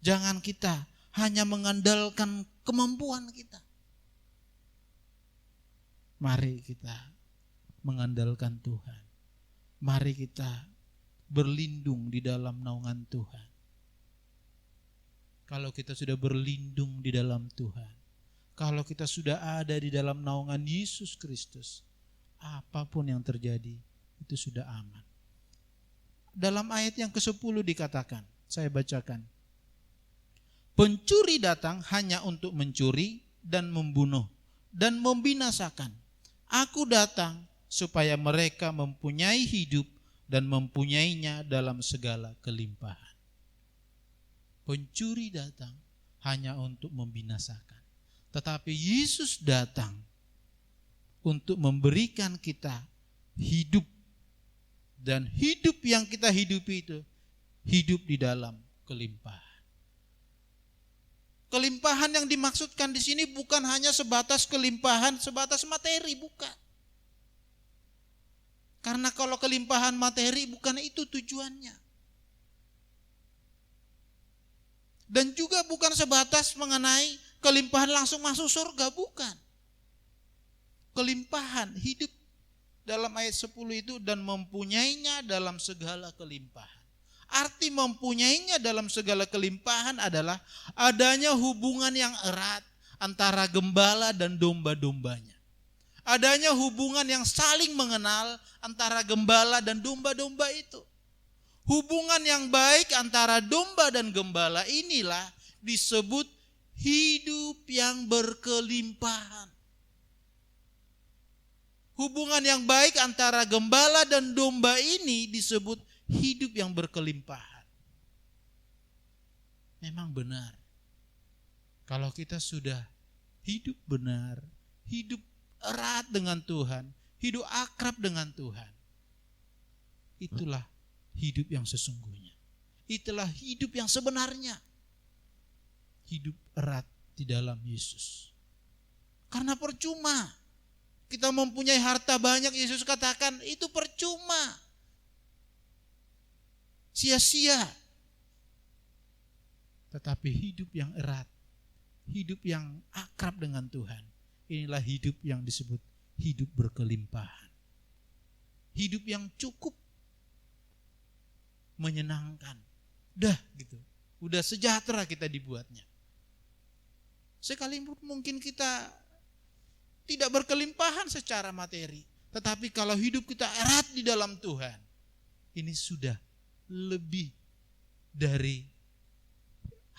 Speaker 2: Jangan kita hanya mengandalkan kemampuan kita. Mari kita mengandalkan Tuhan. Mari kita berlindung di dalam naungan Tuhan. Kalau kita sudah berlindung di dalam Tuhan, kalau kita sudah ada di dalam naungan Yesus Kristus, apapun yang terjadi itu sudah aman. Dalam ayat yang ke-10 dikatakan, saya bacakan, "Pencuri datang hanya untuk mencuri dan membunuh dan membinasakan. Aku datang supaya mereka mempunyai hidup dan mempunyainya dalam segala kelimpahan." Pencuri datang hanya untuk membinasakan, tetapi Yesus datang untuk memberikan kita hidup, dan hidup yang kita hidupi itu hidup di dalam kelimpahan. Kelimpahan yang dimaksudkan di sini bukan hanya sebatas kelimpahan, sebatas materi, bukan. Karena kalau kelimpahan materi bukan itu tujuannya. Dan juga bukan sebatas mengenai kelimpahan langsung masuk surga, bukan. kelimpahan. Hidup dalam ayat 10 itu dan mempunyainya dalam segala kelimpahan. Arti mempunyainya dalam segala kelimpahan adalah adanya hubungan yang erat antara gembala dan domba-dombanya. Adanya hubungan yang saling mengenal antara gembala dan domba-domba itu. Hubungan yang baik antara domba dan gembala inilah disebut hidup yang berkelimpahan. Hubungan yang baik antara gembala dan domba ini disebut hidup yang berkelimpahan. Memang benar. Kalau kita sudah hidup benar, hidup erat dengan Tuhan, hidup akrab dengan Tuhan, itulah hidup yang sesungguhnya. Itulah hidup yang sebenarnya. Hidup erat di dalam Yesus. Karena percuma kita mempunyai harta banyak, Yesus katakan itu percuma. Sia-sia. Tetapi hidup yang erat, hidup yang akrab dengan Tuhan, inilah hidup yang disebut hidup berkelimpahan. Hidup yang cukup, menyenangkan. Udah gitu. Udah sejahtera kita dibuatnya. Sekalipun mungkin kita tidak berkelimpahan secara materi, tetapi kalau hidup kita erat di dalam Tuhan, ini sudah lebih dari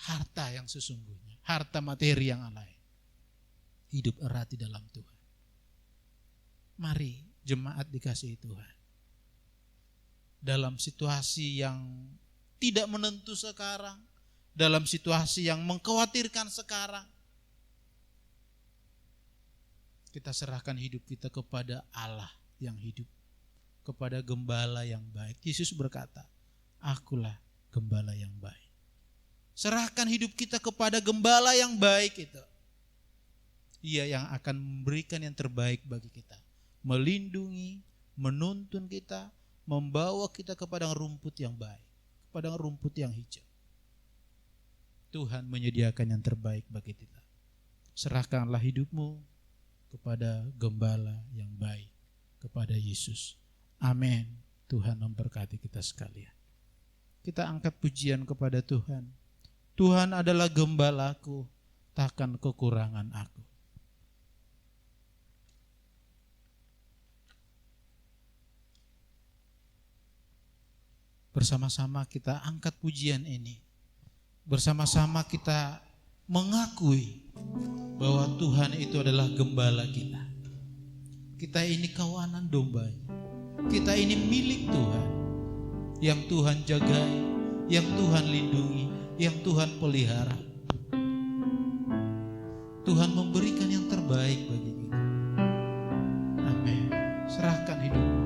Speaker 2: harta yang sesungguhnya, harta materi yang lain. Hidup erat di dalam Tuhan. Mari jemaat dikasihi Tuhan. Dalam situasi yang tidak menentu sekarang, dalam situasi yang mengkhawatirkan sekarang, kita serahkan hidup kita kepada Allah yang hidup, kepada gembala yang baik. Yesus berkata, akulah gembala yang baik. Serahkan hidup kita kepada gembala yang baik itu. Ia yang akan memberikan yang terbaik bagi kita. Melindungi, menuntun kita, membawa kita ke padang rumput yang baik, padang rumput yang hijau. Tuhan menyediakan yang terbaik bagi kita. Serahkanlah hidupmu kepada gembala yang baik, kepada Yesus. Amin. Tuhan memberkati kita sekalian. Kita angkat pujian kepada Tuhan. Tuhan adalah gembalaku, takkan kekurangan aku. Bersama-sama kita angkat pujian ini. Bersama-sama kita mengakui bahwa Tuhan itu adalah gembala kita. Kita ini kawanan dombanya. Kita ini milik Tuhan. Yang Tuhan jagai, yang Tuhan lindungi, yang Tuhan pelihara. Tuhan memberikan yang terbaik bagi kita. Amin. Serahkan hidup.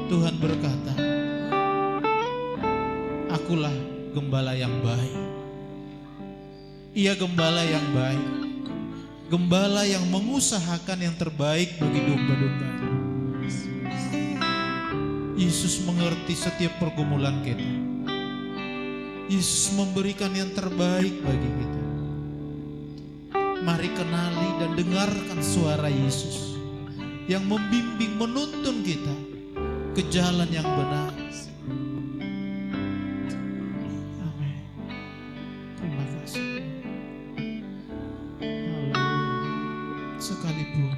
Speaker 2: Tuhan berkata, akulah gembala yang baik. Ia gembala yang baik, gembala yang mengusahakan yang terbaik bagi domba-domba. Yesus mengerti setiap pergumulan kita. Yesus memberikan yang terbaik bagi kita. Mari kenali dan dengarkan suara Yesus yang membimbing, menuntun kita ke jalan yang benar. Amin. Terima kasih. Haleluya. Sekalipun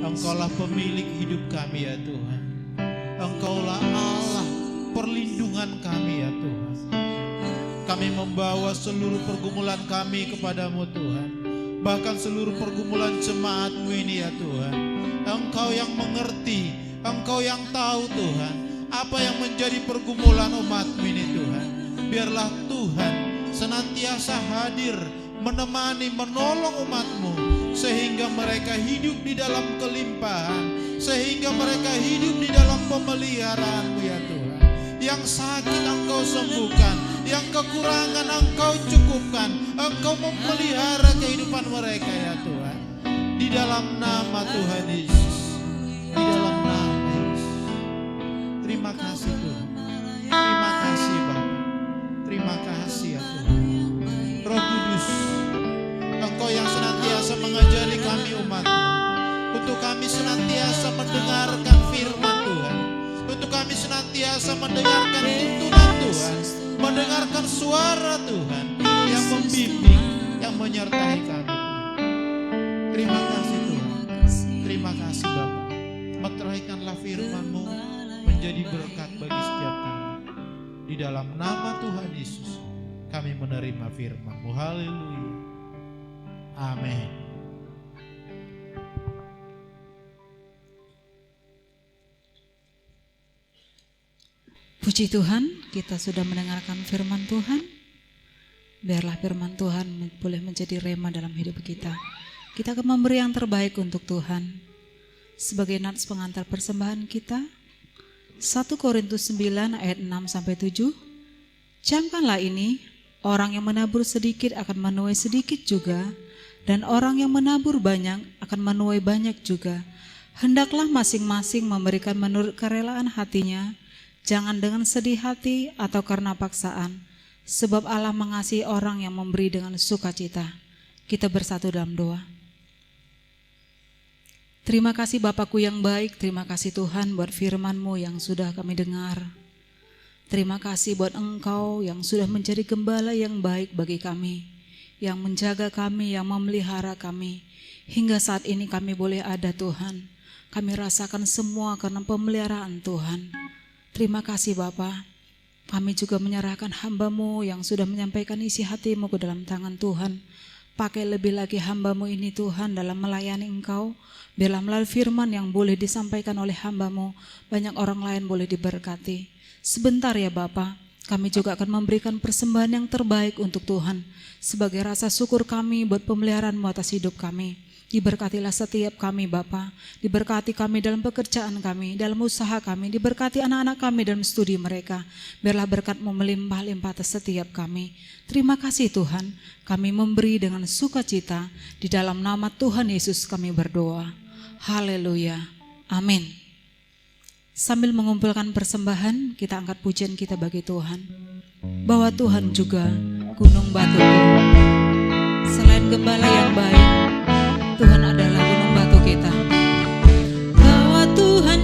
Speaker 2: Engkaulah pemilik hidup kami ya Tuhan. Engkaulah Allah perlindungan kami ya Tuhan. Kami membawa seluruh pergumulan kami kepadamu Tuhan. Bahkan seluruh pergumulan jemaat-Mu ini ya Tuhan. Engkau yang mengerti, Engkau yang tahu Tuhan, apa yang menjadi pergumulan umat-Mu ini Tuhan. Biarlah Tuhan senantiasa hadir, menemani, menolong umat-Mu, sehingga mereka hidup di dalam kelimpahan, sehingga mereka hidup di dalam pemeliharaan-Mu ya Tuhan. Yang sakit Engkau sembuhkan, yang kekurangan Engkau cukupkan, Engkau memelihara kehidupan mereka ya Tuhan. Di dalam nama Tuhan Yesus, di dalam nama Yesus. Terima kasih Tuhan, terima kasih Bapa, terima kasih ya Tuhan. Roh Kudus, Engkau yang senantiasa mengajari kami umat-Mu, untuk kami senantiasa mendengarkan firman Tuhan, untuk kami senantiasa mendengarkan tuntunan Tuhan, mendengarkan suara Tuhan yang membimbing, yang menyertai kami. Terima kasih Tuhan, terima kasih Bapa. Meteraikanlah firman-Mu menjadi berkat bagi setiap kami. Di dalam nama Tuhan Yesus kami menerima firman-Mu. Haleluya. Amin.
Speaker 1: Puji Tuhan, kita sudah mendengarkan firman Tuhan. Biarlah firman Tuhan boleh menjadi rema dalam hidup kita. Kita akan memberi yang terbaik untuk Tuhan. Sebagai nats pengantar persembahan kita, 1 Korintus 9 ayat 6-7. Camkanlah ini, orang yang menabur sedikit akan menuai sedikit juga, dan orang yang menabur banyak akan menuai banyak juga. Hendaklah masing-masing memberikan menurut kerelaan hatinya, jangan dengan sedih hati atau karena paksaan, sebab Allah mengasihi orang yang memberi dengan sukacita. Kita bersatu dalam doa. Terima kasih Bapakku yang baik, terima kasih Tuhan buat firman-Mu yang sudah kami dengar. Terima kasih buat Engkau yang sudah menjadi gembala yang baik bagi kami, yang menjaga kami, yang memelihara kami. Hingga saat ini kami boleh ada Tuhan. Kami rasakan semua karena pemeliharaan Tuhan. Terima kasih Bapa. Kami juga menyerahkan hamba-Mu yang sudah menyampaikan isi hati-Mu ke dalam tangan Tuhan. Pakai lebih lagi hamba-Mu ini Tuhan dalam melayani Engkau. Biarlah melalui firman yang boleh disampaikan oleh hamba-Mu, banyak orang lain boleh diberkati. Sebentar ya Bapa, kami juga akan memberikan persembahan yang terbaik untuk Tuhan. Sebagai rasa syukur kami buat pemeliharaan-Mu atas hidup kami. Diberkatilah setiap kami Bapa, diberkati kami dalam pekerjaan kami, dalam usaha kami, diberkati anak-anak kami dalam studi mereka. Biarlah berkat-Mu melimpah-limpah atas setiap kami. Terima kasih Tuhan, kami memberi dengan sukacita. Di dalam nama Tuhan Yesus kami berdoa. Haleluya, amin. Sambil mengumpulkan persembahan, kita angkat pujian kita bagi Tuhan. Bahwa Tuhan juga gunung batuku. Selain gembala yang baik, Tuhan adalah gunung batu kita. Bahwa Tuhan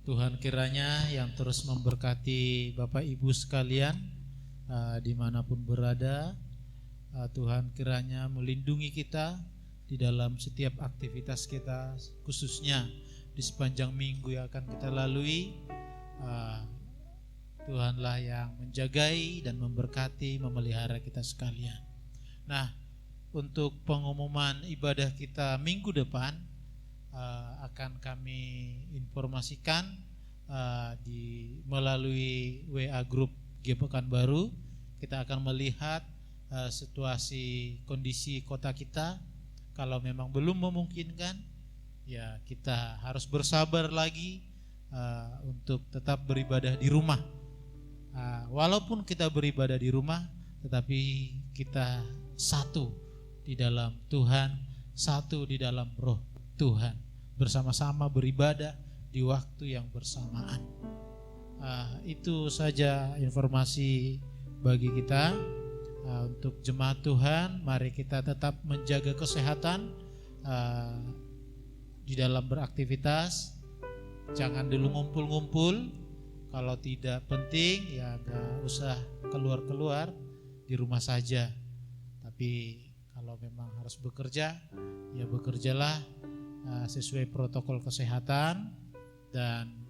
Speaker 3: Tuhan kiranya yang terus memberkati Bapak Ibu sekalian dimanapun berada. Tuhan kiranya melindungi kita di dalam setiap aktivitas kita, khususnya di sepanjang minggu yang akan kita lalui. Tuhanlah yang menjagai dan memberkati, memelihara kita sekalian. Nah, untuk pengumuman ibadah kita minggu depan akan kami informasikan melalui WA Group G Pekanbaru. Kita akan melihat situasi kondisi kota kita. Kalau memang belum memungkinkan, ya kita harus bersabar lagi untuk tetap beribadah di rumah. Walaupun kita beribadah di rumah, tetapi kita satu di dalam Tuhan, satu di dalam Roh Tuhan, bersama-sama beribadah di waktu yang bersamaan. Itu saja informasi bagi kita. Untuk jemaat Tuhan, mari kita tetap menjaga kesehatan di dalam beraktivitas. Jangan dulu ngumpul-ngumpul. Kalau tidak penting ya gak usah keluar-keluar, di rumah saja. Tapi kalau memang harus bekerja, ya bekerjalah sesuai protokol kesehatan. Dan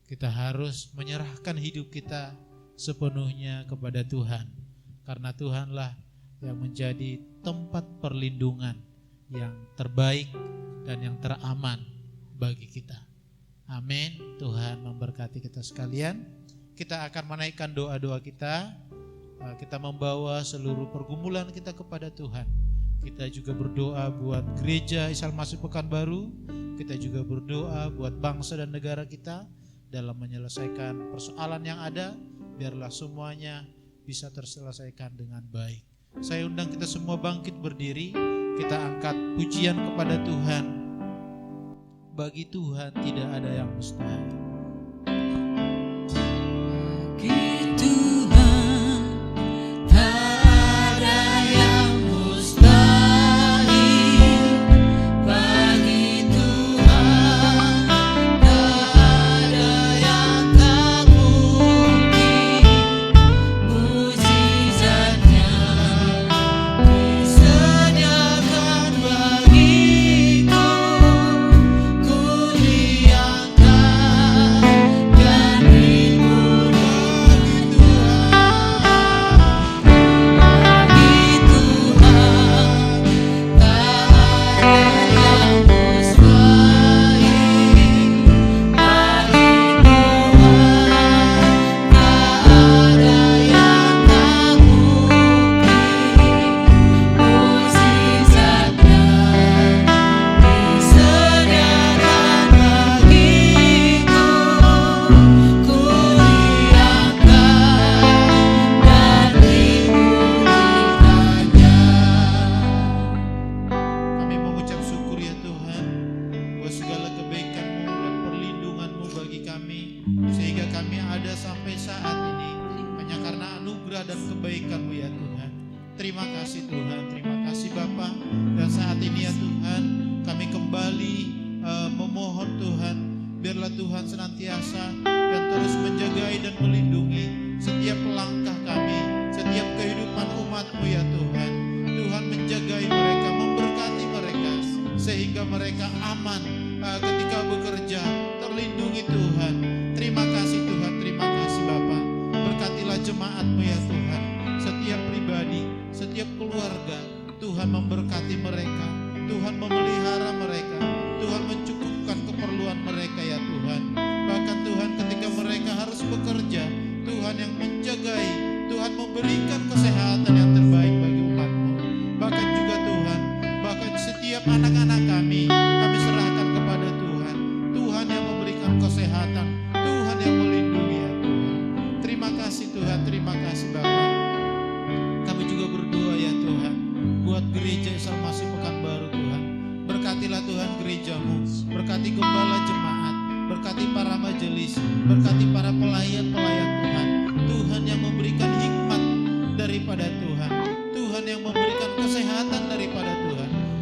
Speaker 3: kita harus menyerahkan hidup kita sepenuhnya kepada Tuhan, karena Tuhanlah yang menjadi tempat perlindungan yang terbaik dan yang teraman bagi kita. Amin. Tuhan memberkati kita sekalian. Kita akan menaikkan doa-doa kita. Kita membawa seluruh pergumulan kita kepada Tuhan. Kita juga berdoa buat gereja Isa Al-Masih Pekanbaru. Kita juga berdoa buat bangsa dan negara kita dalam menyelesaikan persoalan yang ada. Biarlah semuanya bisa terselesaikan dengan baik. Saya undang kita semua bangkit berdiri. Kita angkat pujian kepada Tuhan. Bagi Tuhan tidak ada yang mustahil.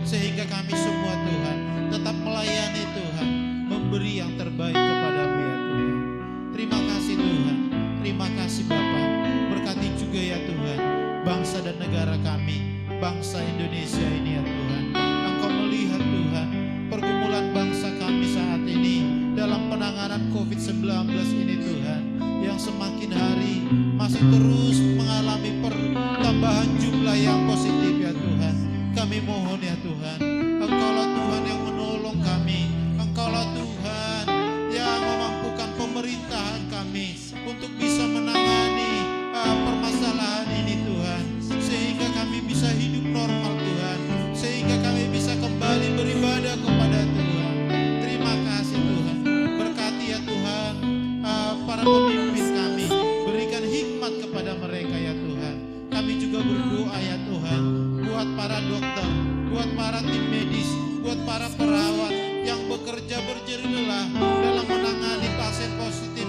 Speaker 3: Sehingga kami semua Tuhan tetap melayani Tuhan, memberi negara kami, bangsa Indonesia ini ya Tuhan. Engkau melihat Tuhan pergumulan bangsa kami saat ini dalam penanganan COVID-19 ini Tuhan, yang semakin hari masih terus mengalami pertambahan jumlah yang positif ya Tuhan. Kami mohon ya Tuhan, Engkaulah Tuhan yang menolong kami, Engkaulah Tuhan yang memampukan pemerintahan kami untuk bisa menangani permasalahan ini Tuhan, sehingga kami bisa hidup normal Tuhan, sehingga kami bisa kembali beribadah kepada Tuhan. Terima kasih Tuhan, berkati ya Tuhan para pemimpin kami, berikan hikmat kepada mereka ya Tuhan. Kami juga berdoa ya Tuhan, buat para dokter, buat para tim medis, buat para perawat yang bekerja berjerih lelah dalam menangani pasien positif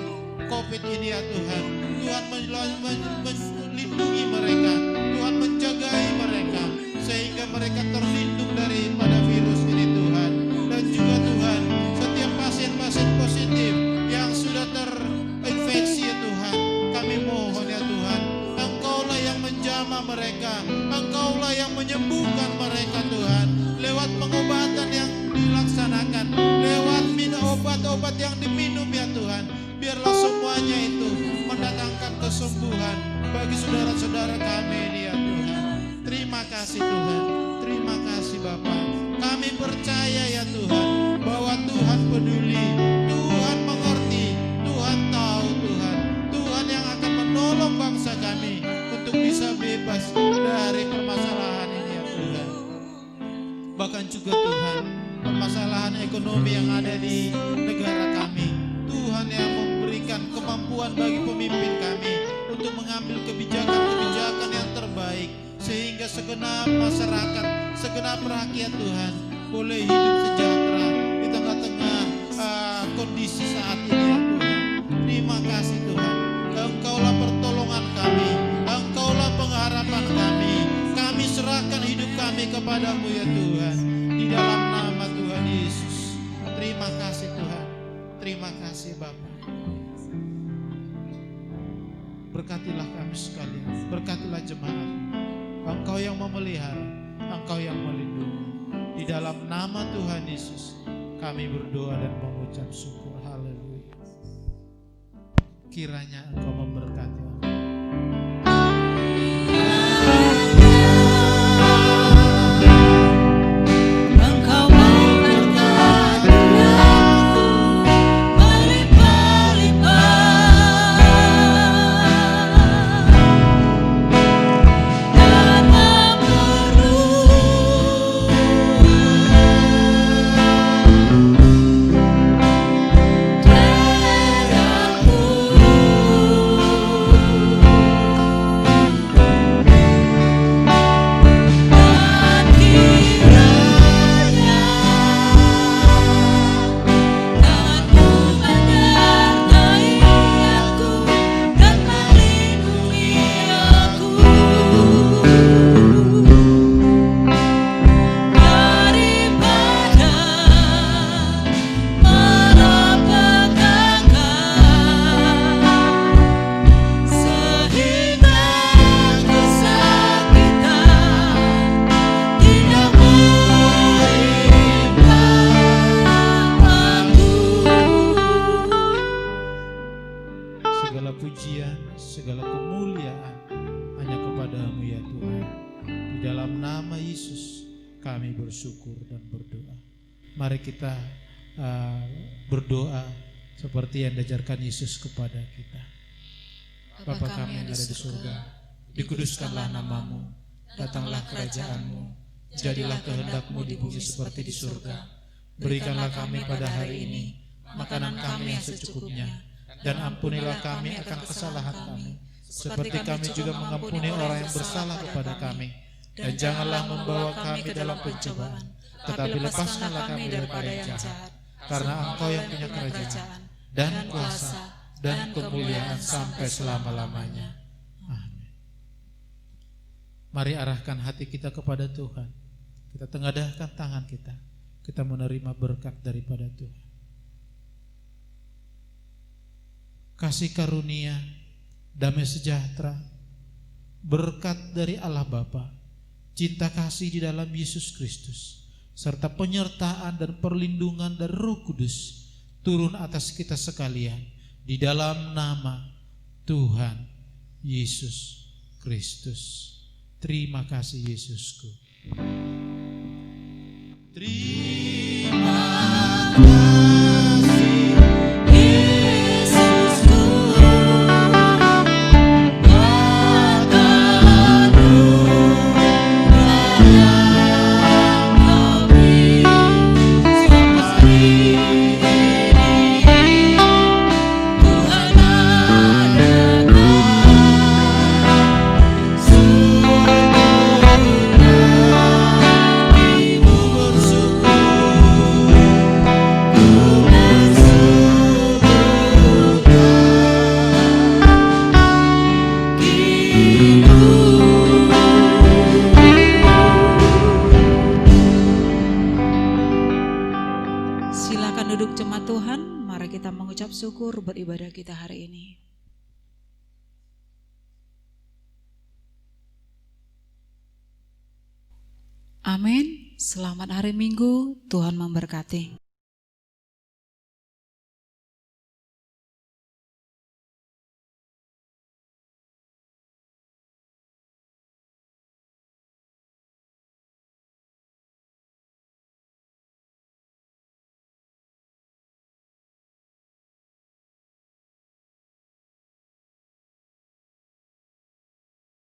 Speaker 3: COVID ini ya Tuhan. Tuhan melindungi mereka, Tuhan menjagai mereka, sehingga mereka terlindung daripada virus ini Tuhan. Dan juga Tuhan, setiap pasien-pasien positif yang sudah terinfeksi ya Tuhan, kami mohon ya Tuhan, Engkaulah yang menjamah mereka, Engkaulah yang menyembuhkan mereka Tuhan, lewat pengobatan yang dilaksanakan, lewat obat-obat yang diminum ya Tuhan. Biarlah semuanya itu mendatangkan kesembuhan bagi saudara-saudara kami ini ya Tuhan. Terima kasih Tuhan, terima kasih Bapa. Kami percaya ya Tuhan bahwa Tuhan peduli, Tuhan mengerti, Tuhan tahu Tuhan. Tuhan yang akan menolong bangsa kami untuk bisa bebas dari permasalahan ini ya Tuhan. Bahkan juga Tuhan, permasalahan ekonomi yang ada di negara kami, Tuhan yang memberikan kemampuan bagi pemimpin kami untuk mengambil kebijakan-kebijakan yang terbaik, sehingga segenap masyarakat, segenap rakyat Tuhan boleh hidup sejahtera di tengah-tengah kondisi saat ini ya Tuhan. Terima kasih Tuhan, Engkaulah pertolongan kami, Engkaulah pengharapan kami. Kami serahkan hidup kami kepadamu ya Tuhan, di dalam nama Tuhan Yesus. Terima kasih Tuhan, terima kasih Bapa. Berkatilah kami sekalian, berkatilah jemaat. Engkau yang memelihara, Engkau yang melindungi. Di dalam nama Tuhan Yesus kami berdoa dan mengucap syukur. Haleluya. Kiranya Engkau memberkati. Mari kita berdoa seperti yang diajarkan Yesus kepada kita. Bapa kami yang ada di surga, dikuduskanlah namamu, datanglah kerajaanmu, jadilah kehendak-Mu di bumi seperti di surga. Berikanlah kami pada hari ini makanan kami yang secukupnya, dan ampunilah kami akan kesalahan kami, seperti kami juga mengampuni orang yang bersalah kepada kami. Dan janganlah membawa kami ke dalam pencobaan, tetapi lepaskanlah kami daripada yang jahat. Karena Engkau yang punya kerajaan dan kuasa dan kemuliaan sampai selama-lamanya. Amin. Mari arahkan hati kita kepada Tuhan. Kita tengadahkan tangan kita. Kita menerima berkat daripada Tuhan. Kasih karunia, damai sejahtera,
Speaker 2: berkat dari Allah Bapa, cinta kasih di dalam Yesus Kristus, serta penyertaan dan perlindungan dari Roh Kudus turun atas kita sekalian di dalam nama Tuhan Yesus Kristus. Terima kasih Yesusku. Terima kasih Yesusku, buat anugerah yang Kau beri selama hari ini. Tuhan adakan Ibu bersyukur,
Speaker 1: Silakan duduk jemaat Tuhan, mari kita mengucap syukur beribadah kita hari ini. Amin. Selamat hari Minggu, Tuhan memberkati.